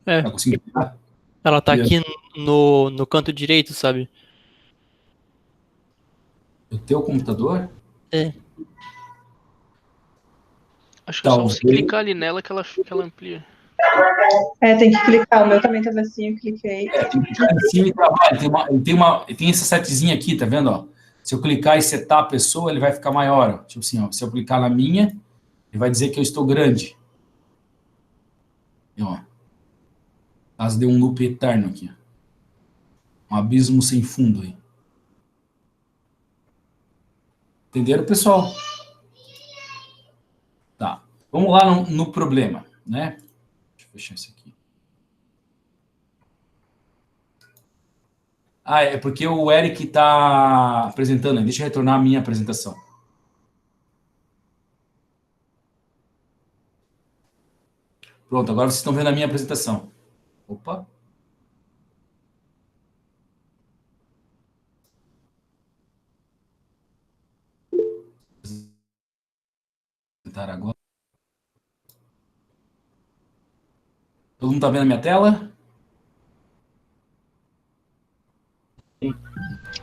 É, tá conseguindo pegar? ela tá E aqui no canto direito, sabe? o teu computador? É. Acho que é só você Talvez. clicar ali nela que ela amplia. Tem que clicar. O meu também tava assim, eu cliquei. Tem que clicar em cima e trabalha. Tem essa setezinha aqui, tá vendo? Ó? Se eu clicar e setar a pessoa, ele vai ficar maior. Ó. Tipo assim, ó, se eu clicar na minha, ele vai dizer que eu estou grande. E, ó, caso deu um loop eterno aqui. Um abismo sem fundo aí. Entenderam, pessoal? Tá. Vamos lá no problema, né? Deixa eu fechar isso aqui. Ah, é porque o Eric está apresentando. Deixa eu retornar a minha apresentação. Pronto, agora vocês estão vendo a minha apresentação. Opa. Apresentar agora. Todo mundo está vendo a minha tela?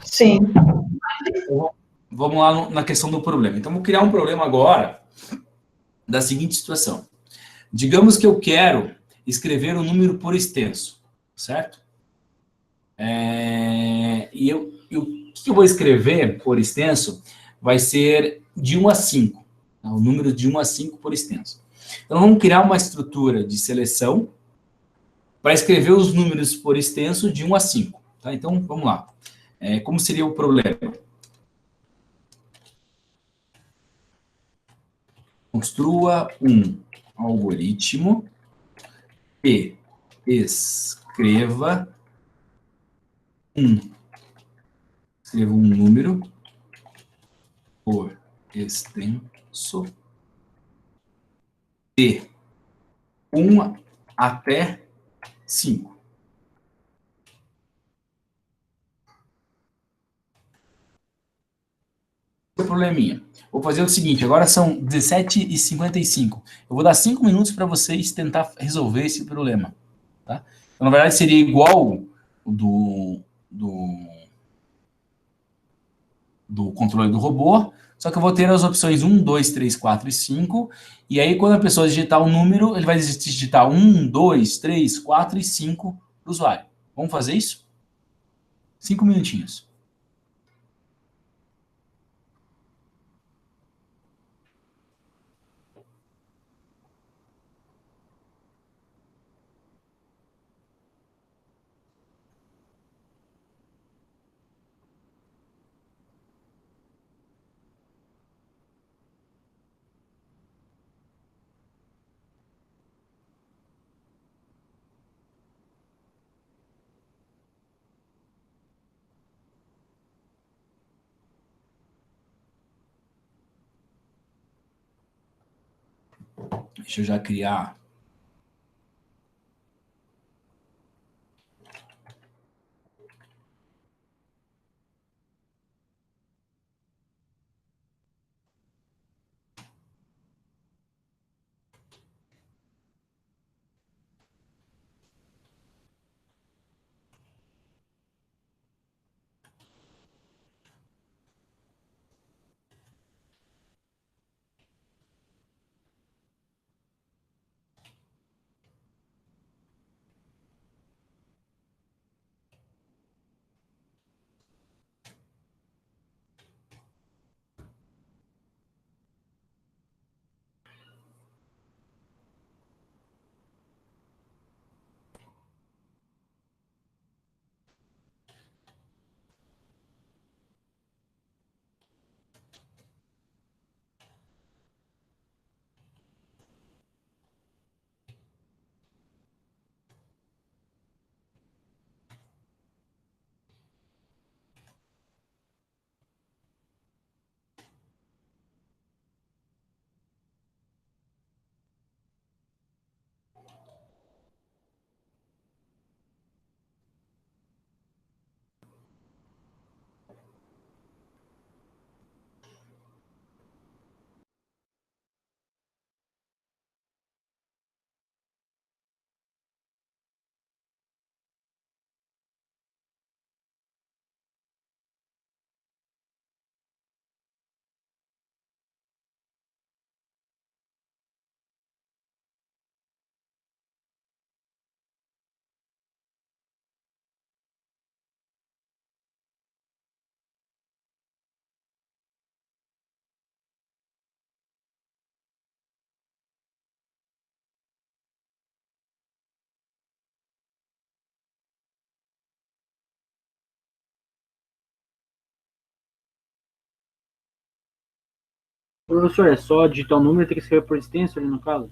Sim. Vamos lá na questão do problema. Então, vou criar um problema agora da seguinte situação. Digamos que eu quero escrever um número por extenso, certo? E o que eu vou escrever por extenso vai ser de 1 a 5. Tá? O número de 1 a 5 por extenso. Então, vamos criar uma estrutura de seleção para escrever os números por extenso de 1 a 5. Tá? Então, vamos lá. Como seria o problema? Construa um algoritmo e escreva um número por extenso de 1 até 5. Probleminha. Vou fazer o seguinte, agora são 17h55. Eu vou dar 5 minutos para vocês tentar resolver esse problema. Tá? Então, na verdade, seria igual o do controle do robô, só que eu vou ter as opções 1, 2, 3, 4 e 5, e aí quando a pessoa digitar um número, ele vai digitar 1, 2, 3, 4 e 5 para o usuário. Vamos fazer isso? 5 minutinhos. Deixa eu já criar. Professor, é só digitar o número e ter que escrever por extenso ali no caso?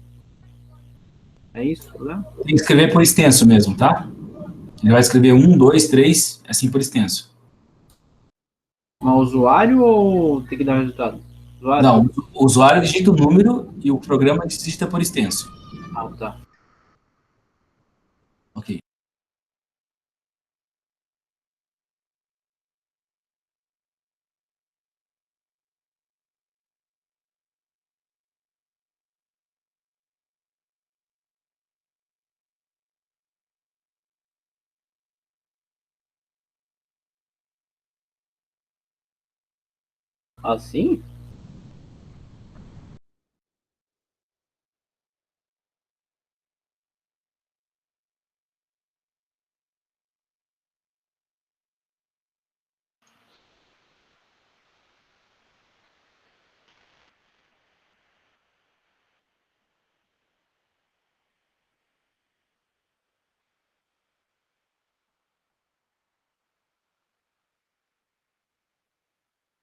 É isso, né? Tem que escrever por extenso mesmo, tá? Ele vai escrever 1, 2, 3, assim por extenso. Mas usuário ou tem que dar resultado? Usuário? Não, o usuário digita o número e o programa digita por extenso. Ah, tá. Ok. Assim?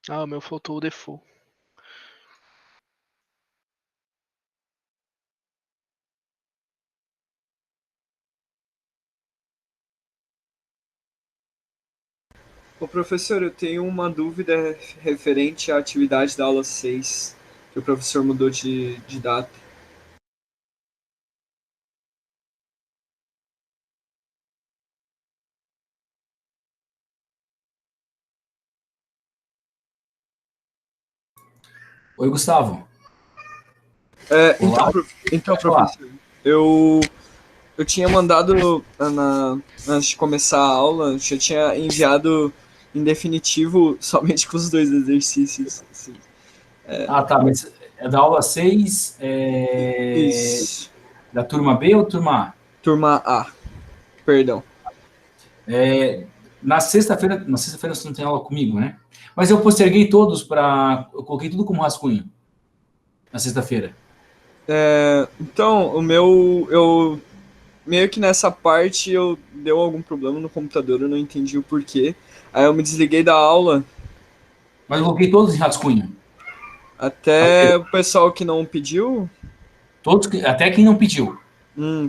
Ah, o meu faltou o default. Ô, professor, eu tenho uma dúvida referente à atividade da aula 6, que o professor mudou de data. Oi, Gustavo. Então, Olá. então, Pode falar. professor, eu tinha mandado, antes de começar a aula, eu já tinha enviado em definitivo somente com os 2 exercícios. Assim. Ah, tá, mas é da aula 6, Isso, da turma B ou turma A? turma A, perdão. Na sexta-feira você não tem aula comigo, né? Mas eu posterguei todos eu coloquei tudo como rascunho na sexta-feira. Então, eu meio que nessa parte deu algum problema no computador, eu não entendi o porquê. Aí eu me desliguei da aula, Mas eu coloquei todos em rascunho. até o pessoal que não pediu. Até quem não pediu.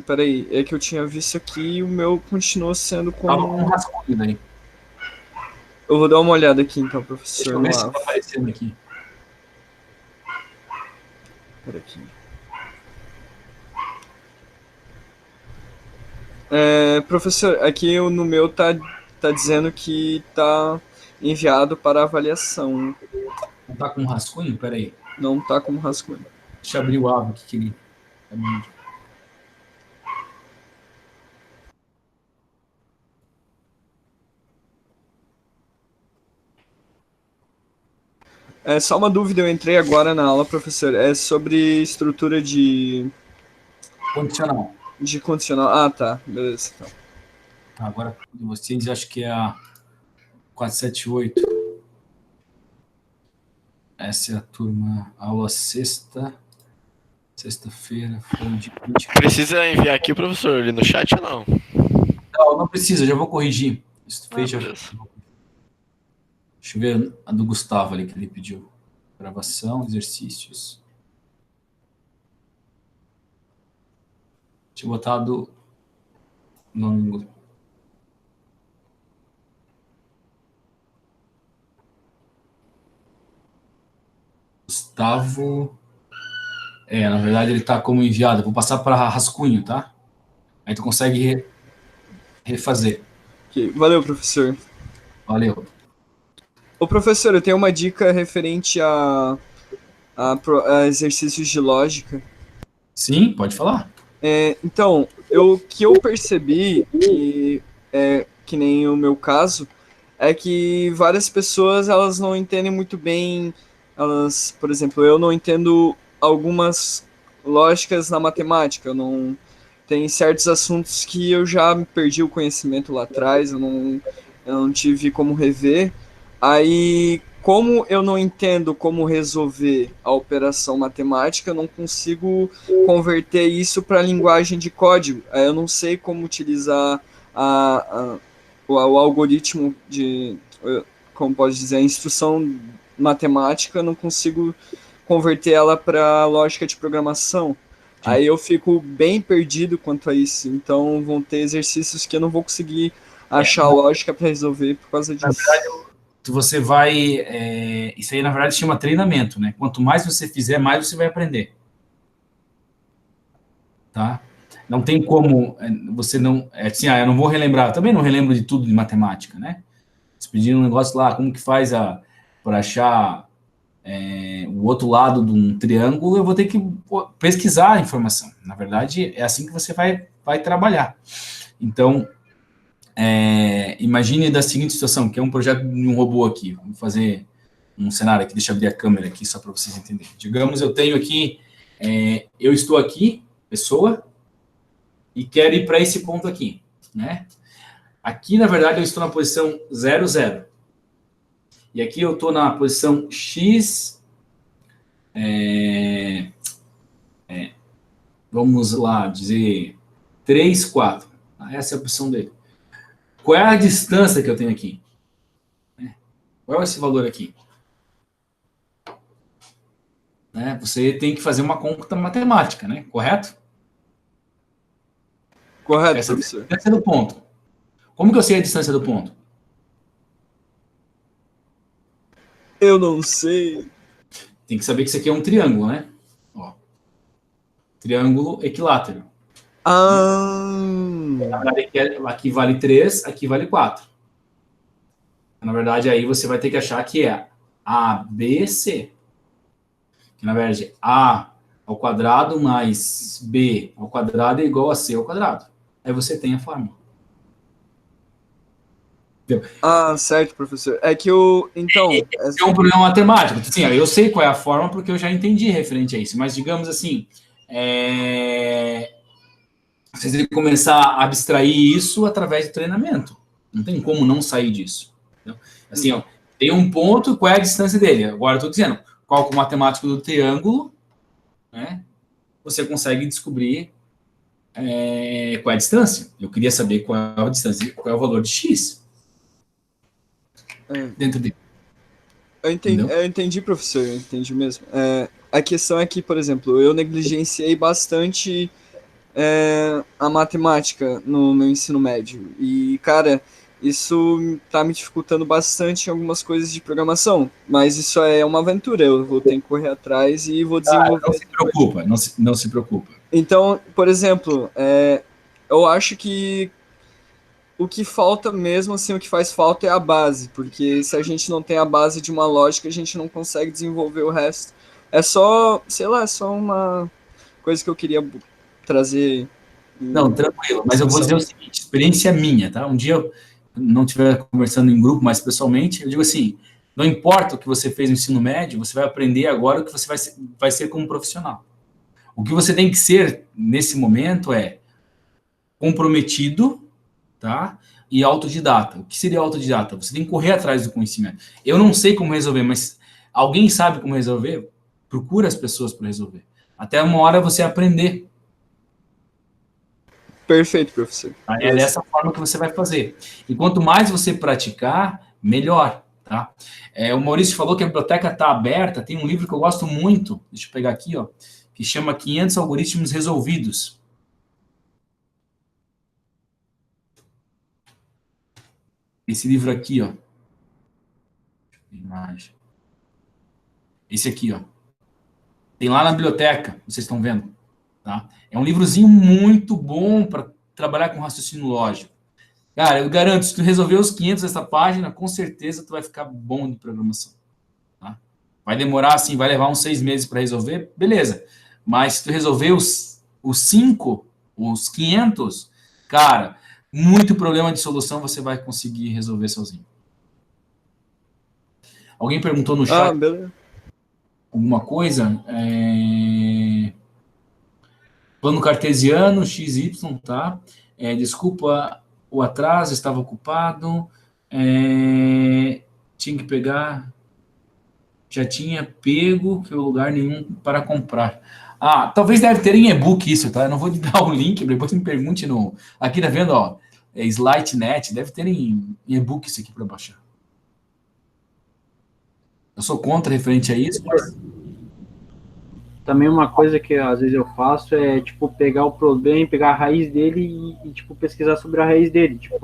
Peraí, é que eu tinha visto aqui e o meu continuou sendo Tava com como. rascunho daí. Eu vou dar uma olhada aqui então, Deixa professor, eu no ver se tá AF. aparecendo aqui. Por aqui. Professor, aqui no meu tá dizendo que tá enviado para avaliação. Não tá com rascunho? Peraí. Não tá como rascunho. Deixa eu abrir o abo aqui que ele. É só uma dúvida, eu entrei agora na aula, professor. É sobre estrutura Condicional. de condicional. Ah, tá. Beleza. Então. Tá, agora de vocês, acho que é a 478. Essa é a turma, aula sexta-feira, foi o dia 20. Precisa enviar aqui, professor, ali no chat ou não? Não, não precisa, já vou corrigir. Isso fez, já. Beleza. Deixa eu ver a do Gustavo ali que ele pediu. Gravação, exercícios. Tinha botado no. Gustavo. Na verdade ele tá como enviado. Vou passar para rascunho, tá? Aí tu consegue refazer. Ok, valeu, professor. Valeu. Ô, professor, eu tenho uma dica referente a exercícios de lógica. Sim, pode falar. Então, que eu percebi, que nem o meu caso, é que várias pessoas elas não entendem muito bem, por exemplo, eu não entendo algumas lógicas na matemática, tem certos assuntos que eu já me perdi o conhecimento lá atrás, eu não tive como rever. Aí, como eu não entendo como resolver a operação matemática, eu não consigo converter isso para linguagem de código. Aí eu não sei como utilizar o algoritmo como pode dizer, a instrução matemática, eu não consigo converter ela para lógica de programação. Aí eu fico bem perdido quanto a isso. Então vão ter exercícios que eu não vou conseguir achar lógica para resolver por causa disso. Na verdade, você vai... isso aí, na verdade, chama treinamento, né? Quanto mais você fizer, mais você vai aprender. Tá? Não tem como você não... assim, eu não vou relembrar. Eu também não relembro de tudo de matemática, né? Se pedir um negócio lá, como que faz para achar o outro lado de um triângulo, eu vou ter que pesquisar a informação. Na verdade, é assim que você vai trabalhar. Então, imagine da seguinte situação, que é um projeto de um robô aqui. Vamos fazer um cenário aqui, deixa eu abrir a câmera aqui, só para vocês entenderem. Digamos, eu tenho aqui, eu estou aqui, pessoa, e quero ir para esse ponto aqui, né? Aqui, na verdade, eu estou na posição 0, 0. E aqui eu estou na posição X, vamos lá dizer 3, 4. Essa é a posição dele. Qual é a distância que eu tenho aqui? Qual é esse valor aqui? Você tem que fazer uma conta matemática, né? Correto? Correto, Essa é a professor. distância do ponto. Como que eu sei a distância do ponto? Eu não sei. Tem que saber que isso aqui é um triângulo, né? Ó. Triângulo equilátero. Na verdade, aqui vale 3, aqui vale 4. Na verdade, aí você vai ter que achar que é A, B, C. Que, na verdade, A ao quadrado mais B ao quadrado é igual a C ao quadrado. Aí você tem a fórmula. Certo, professor. É que eu... Então... É um problema matemático. Assim, eu sei qual é a fórmula porque eu já entendi referente a isso. Mas, digamos assim, vocês têm que começar a abstrair isso através do treinamento. Não tem como não sair disso. Entendeu? Assim, ó, tem um ponto, qual é a distância dele? Agora eu estou dizendo, cálculo matemático do triângulo, né? Você consegue descobrir qual é a distância. Eu queria saber qual é a distância, qual é o valor de X dentro dele. Eu entendi, professor, eu entendi mesmo. A questão é que, por exemplo, eu negligenciei bastante a matemática no meu ensino médio. E, cara, isso tá me dificultando bastante em algumas coisas de programação. Mas isso é uma aventura, eu vou ter que correr atrás e vou desenvolver. Não se preocupa, não se preocupa. Então, por exemplo, eu acho que o que falta mesmo, assim, o que faz falta é a base, porque se a gente não tem a base de uma lógica, a gente não consegue desenvolver o resto. É só, sei lá, é só uma coisa que eu queria trazer. Não, tranquilo, mas eu vou dizer o seguinte, experiência minha, tá? Um dia eu não estiver conversando em grupo, mas pessoalmente, eu digo assim, não importa o que você fez no ensino médio, você vai aprender agora o que você vai ser como profissional. O que você tem que ser, nesse momento, é comprometido, tá? E autodidata. O que seria autodidata? Você tem que correr atrás do conhecimento. Eu não sei como resolver, mas alguém sabe como resolver? Procura as pessoas para resolver. Até uma hora você aprender. Perfeito, professor. É dessa forma que você vai fazer. E quanto mais você praticar, melhor, tá? O Maurício falou que a biblioteca está aberta, tem um livro que eu gosto muito, deixa eu pegar aqui, ó, que chama 500 Algoritmos Resolvidos. Esse livro aqui, ó. Imagem. Esse aqui, ó. Tem lá na biblioteca, vocês estão vendo, tá? É um livrozinho muito bom para trabalhar com raciocínio lógico. Cara, eu garanto, se tu resolver os 500 dessa página, com certeza tu vai ficar bom de programação. Tá? Vai demorar, assim, vai levar uns 6 meses para resolver, beleza. Mas se tu resolver os 5, os 500, cara, muito problema de solução você vai conseguir resolver sozinho. Alguém perguntou no chat alguma coisa? Plano cartesiano, XY, tá? Desculpa o atraso, estava ocupado. Tinha que pegar. Já tinha pego, que é lugar nenhum para comprar. Talvez deve ter em e-book isso, tá? Eu não vou te dar o link, depois me pergunte no... Aqui, tá vendo, ó? Slide.net, deve ter em e-book isso aqui para baixar. Eu sou contra referente a isso, mas... também uma coisa que às vezes eu faço é, tipo, pegar o problema e pegar a raiz dele e tipo, pesquisar sobre a raiz dele. Tipo,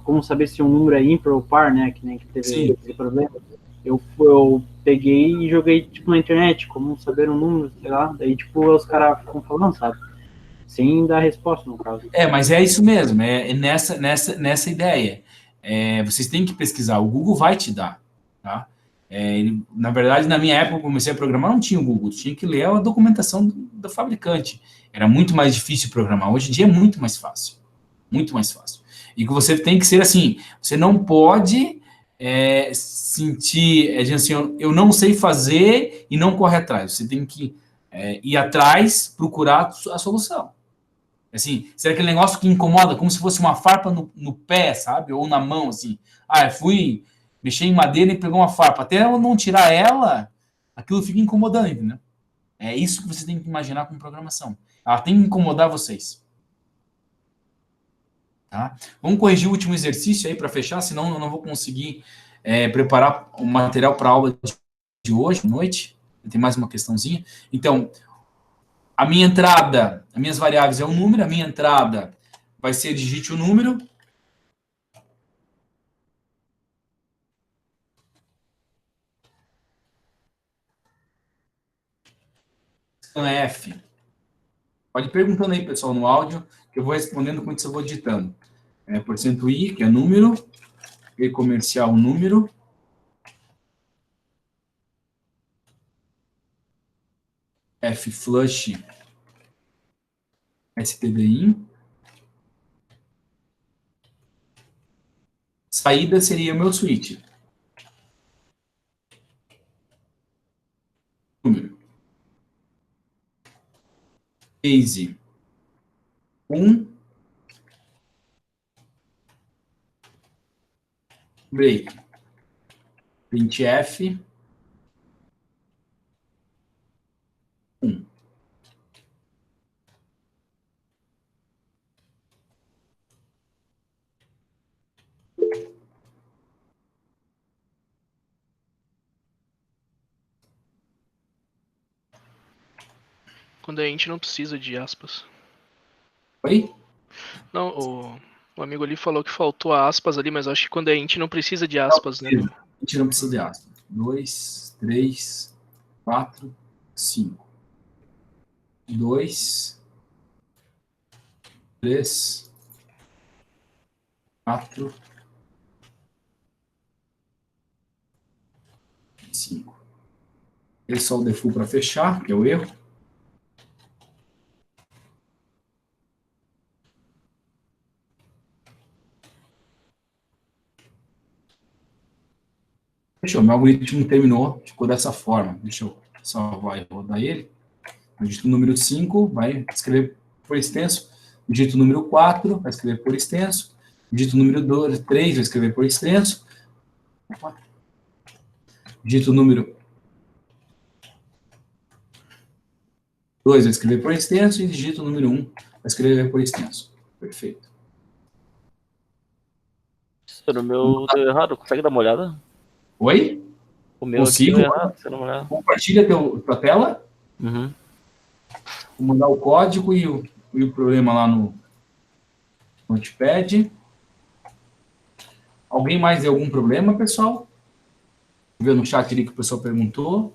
como saber se um número é ímpar ou par, né? Que nem que teve esse problema. Eu peguei e joguei, tipo, na internet, como saber um número, sei lá. Daí, tipo, os caras ficam falando, sabe? Sem dar resposta, no caso. Mas é isso mesmo, é nessa ideia. Vocês têm que pesquisar, o Google vai te dar, tá? Na verdade, na minha época, eu comecei a programar, não tinha o Google, tinha que ler a documentação do fabricante. Era muito mais difícil programar. Hoje em dia é muito mais fácil. Muito mais fácil. E que você tem que ser assim, você não pode sentir, assim, eu não sei fazer e não correr atrás. Você tem que ir atrás, procurar a solução. Assim, será aquele negócio que incomoda, como se fosse uma farpa no pé, sabe? Ou na mão, assim. Eu fui mexer em madeira e pegou uma farpa. Até eu não tirar ela, aquilo fica incomodando, entendeu? É isso que você tem que imaginar com programação. Ela tem que incomodar vocês. Tá? Vamos corrigir o último exercício aí para fechar, senão eu não vou conseguir preparar o material para a aula de hoje, à noite. Tem mais uma questãozinha. Então, a minha entrada, as minhas variáveis é um número, a minha entrada vai ser digite o número. F. Pode ir perguntando aí, pessoal, no áudio, que eu vou respondendo enquanto eu vou digitando. Porcento I, que é número. E comercial, número. F flush, stdin. Saída seria o meu switch. Número. Case 1. Break. Printf. 1. Quando a gente não precisa de aspas. Oi? Não, o amigo ali falou que faltou aspas ali, mas eu acho que quando a gente não precisa de aspas, né? A gente não precisa de aspas. 2, 3, 4, 5. 2, 3, 4, 5. Esse é só o default para fechar, que é o erro. Fechou, meu algoritmo terminou, ficou dessa forma. Deixa eu salvar e rodar ele. Digito o número 5, vai escrever por extenso. Digito o número 4, vai escrever por extenso. Digito o número 3, vai escrever por extenso. Digito o número 2, vai escrever por extenso. E digito o número 1, vai escrever por extenso. Perfeito. O meu deu errado, consegue dar uma olhada? Oi? O meu Consigo? deu errado, você dá uma olhada. Compartilha tua tela. Uhum. Vou mandar o código e o problema lá no Notepad. Alguém mais tem algum problema, pessoal? Vou ver no chat ali que o pessoal perguntou.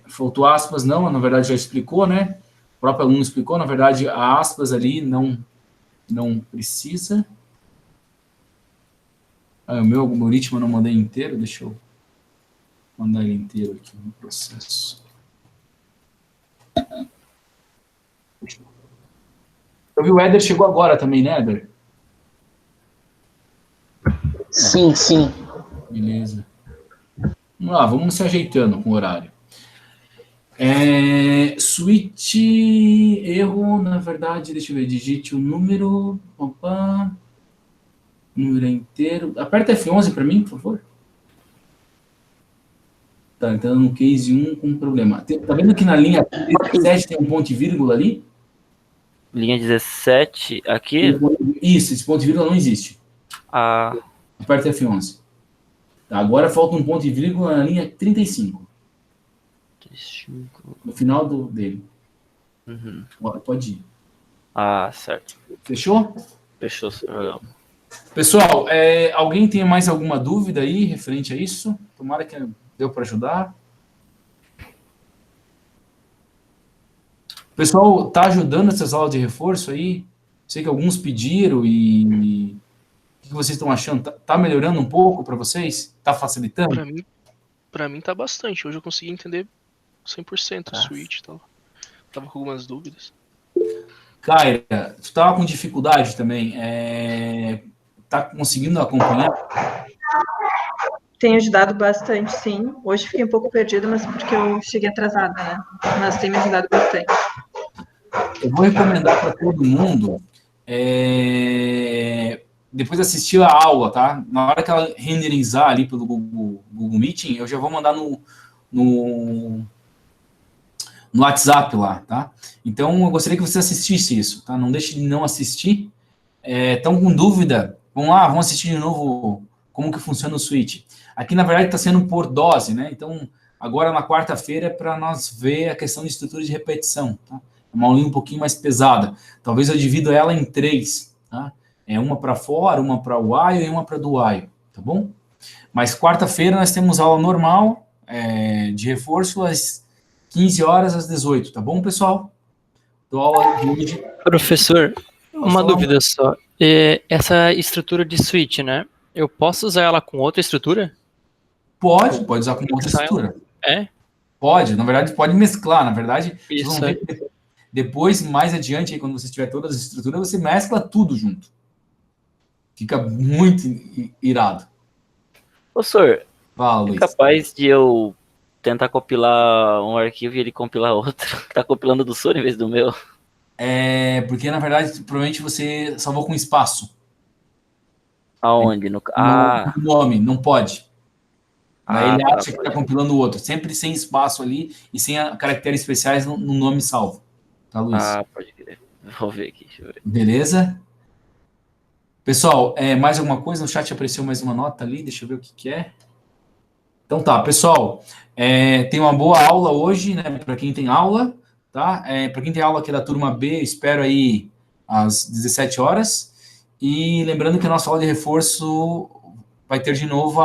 Faltou aspas, não, na verdade já explicou, né? O próprio aluno explicou, na verdade, a aspas ali não precisa. O meu algoritmo eu não mandei inteiro, deixa eu mandar ele inteiro aqui no processo. Eu vi o Éder chegou agora também, né, Éder? Sim, sim. Beleza. Vamos lá, vamos se ajeitando com o horário. Switch, erro, na verdade, deixa eu ver, digite o número, número inteiro. Aperta F11 para mim, por favor. Tá, entrando no case 1 com problema. Tá vendo que na linha 17 tem um ponto e vírgula ali? Linha 17, aqui? Isso, esse ponto e vírgula não existe. Aperta F11. Tá, agora falta um ponto e vírgula na linha 35. No final dele. Uhum. Pode ir. Ah, certo. Fechou? Fechou, senhor. Pessoal, alguém tem mais alguma dúvida aí referente a isso? Tomara que deu para ajudar. O pessoal tá ajudando essas aulas de reforço aí? Sei que alguns pediram e o que vocês estão achando? Tá melhorando um pouco para vocês? Tá facilitando? Pra mim tá bastante. Hoje eu consegui entender 100% o Switch e tal. Tava com algumas dúvidas. Kaira, tu tava com dificuldade também. Tá conseguindo acompanhar? Tem ajudado bastante, sim. Hoje fiquei um pouco perdida, mas porque eu cheguei atrasada, né? Mas tem me ajudado bastante. Eu vou recomendar para todo mundo depois assistir a aula, tá? Na hora que ela renderizar ali pelo Google Meeting, eu já vou mandar no WhatsApp lá, tá? Então, eu gostaria que você assistisse isso, tá? Não deixe de não assistir. Estão com dúvida? Vamos lá, vamos assistir de novo como que funciona o Switch. Aqui, na verdade, está sendo por dose, né? Então, agora na quarta-feira é para nós ver a questão de estrutura de repetição, tá? É uma aulinha um pouquinho mais pesada. Talvez eu divido ela em 3, tá? Uma para fora, uma para o while e uma para do while, tá bom? Mas quarta-feira nós temos aula normal de reforço às 15 horas às 18, tá bom, pessoal? Dou aula de hoje. Professor, uma dúvida só. Essa estrutura de switch, né? Eu posso usar ela com outra estrutura? Pode usar com outra estrutura. Pode, na verdade, pode mesclar. Na verdade, isso, vocês vão ver que depois, mais adiante, aí, quando você tiver todas as estruturas, você mescla tudo junto. Fica muito irado. Professor, fala, Luiz. É capaz de eu tentar compilar um arquivo e ele compilar outro? Tá compilando do Soro em vez do meu? Porque, na verdade, provavelmente você salvou com espaço. Aonde? No nome, não pode. Daí ele acha que está compilando o outro. Sempre sem espaço ali e sem caracteres especiais no nome salvo. Tá, Luiz? Pode crer. Vou ver aqui, deixa eu ver. Beleza? Pessoal, mais alguma coisa? No chat apareceu mais uma nota ali, deixa eu ver o que é. Então tá, pessoal, tem uma boa aula hoje, né, para quem tem aula, tá? Para quem tem aula aqui da turma B, espero aí às 17 horas. E lembrando que a nossa aula de reforço vai ter de novo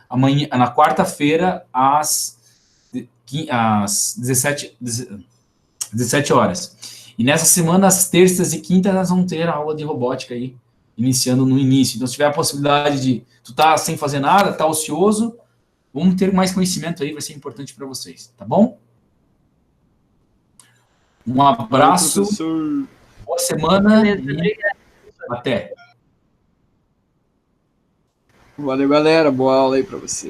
amanhã, na quarta-feira, às 17 horas. E nessa semana, às terças e quintas, nós vamos ter a aula de robótica aí, iniciando no início. Então, se tiver a possibilidade de tu tá sem fazer nada, tá ocioso, vamos ter mais conhecimento aí, vai ser importante para vocês, tá bom? Um abraço, boa semana e até. Valeu, galera. Boa aula aí para vocês.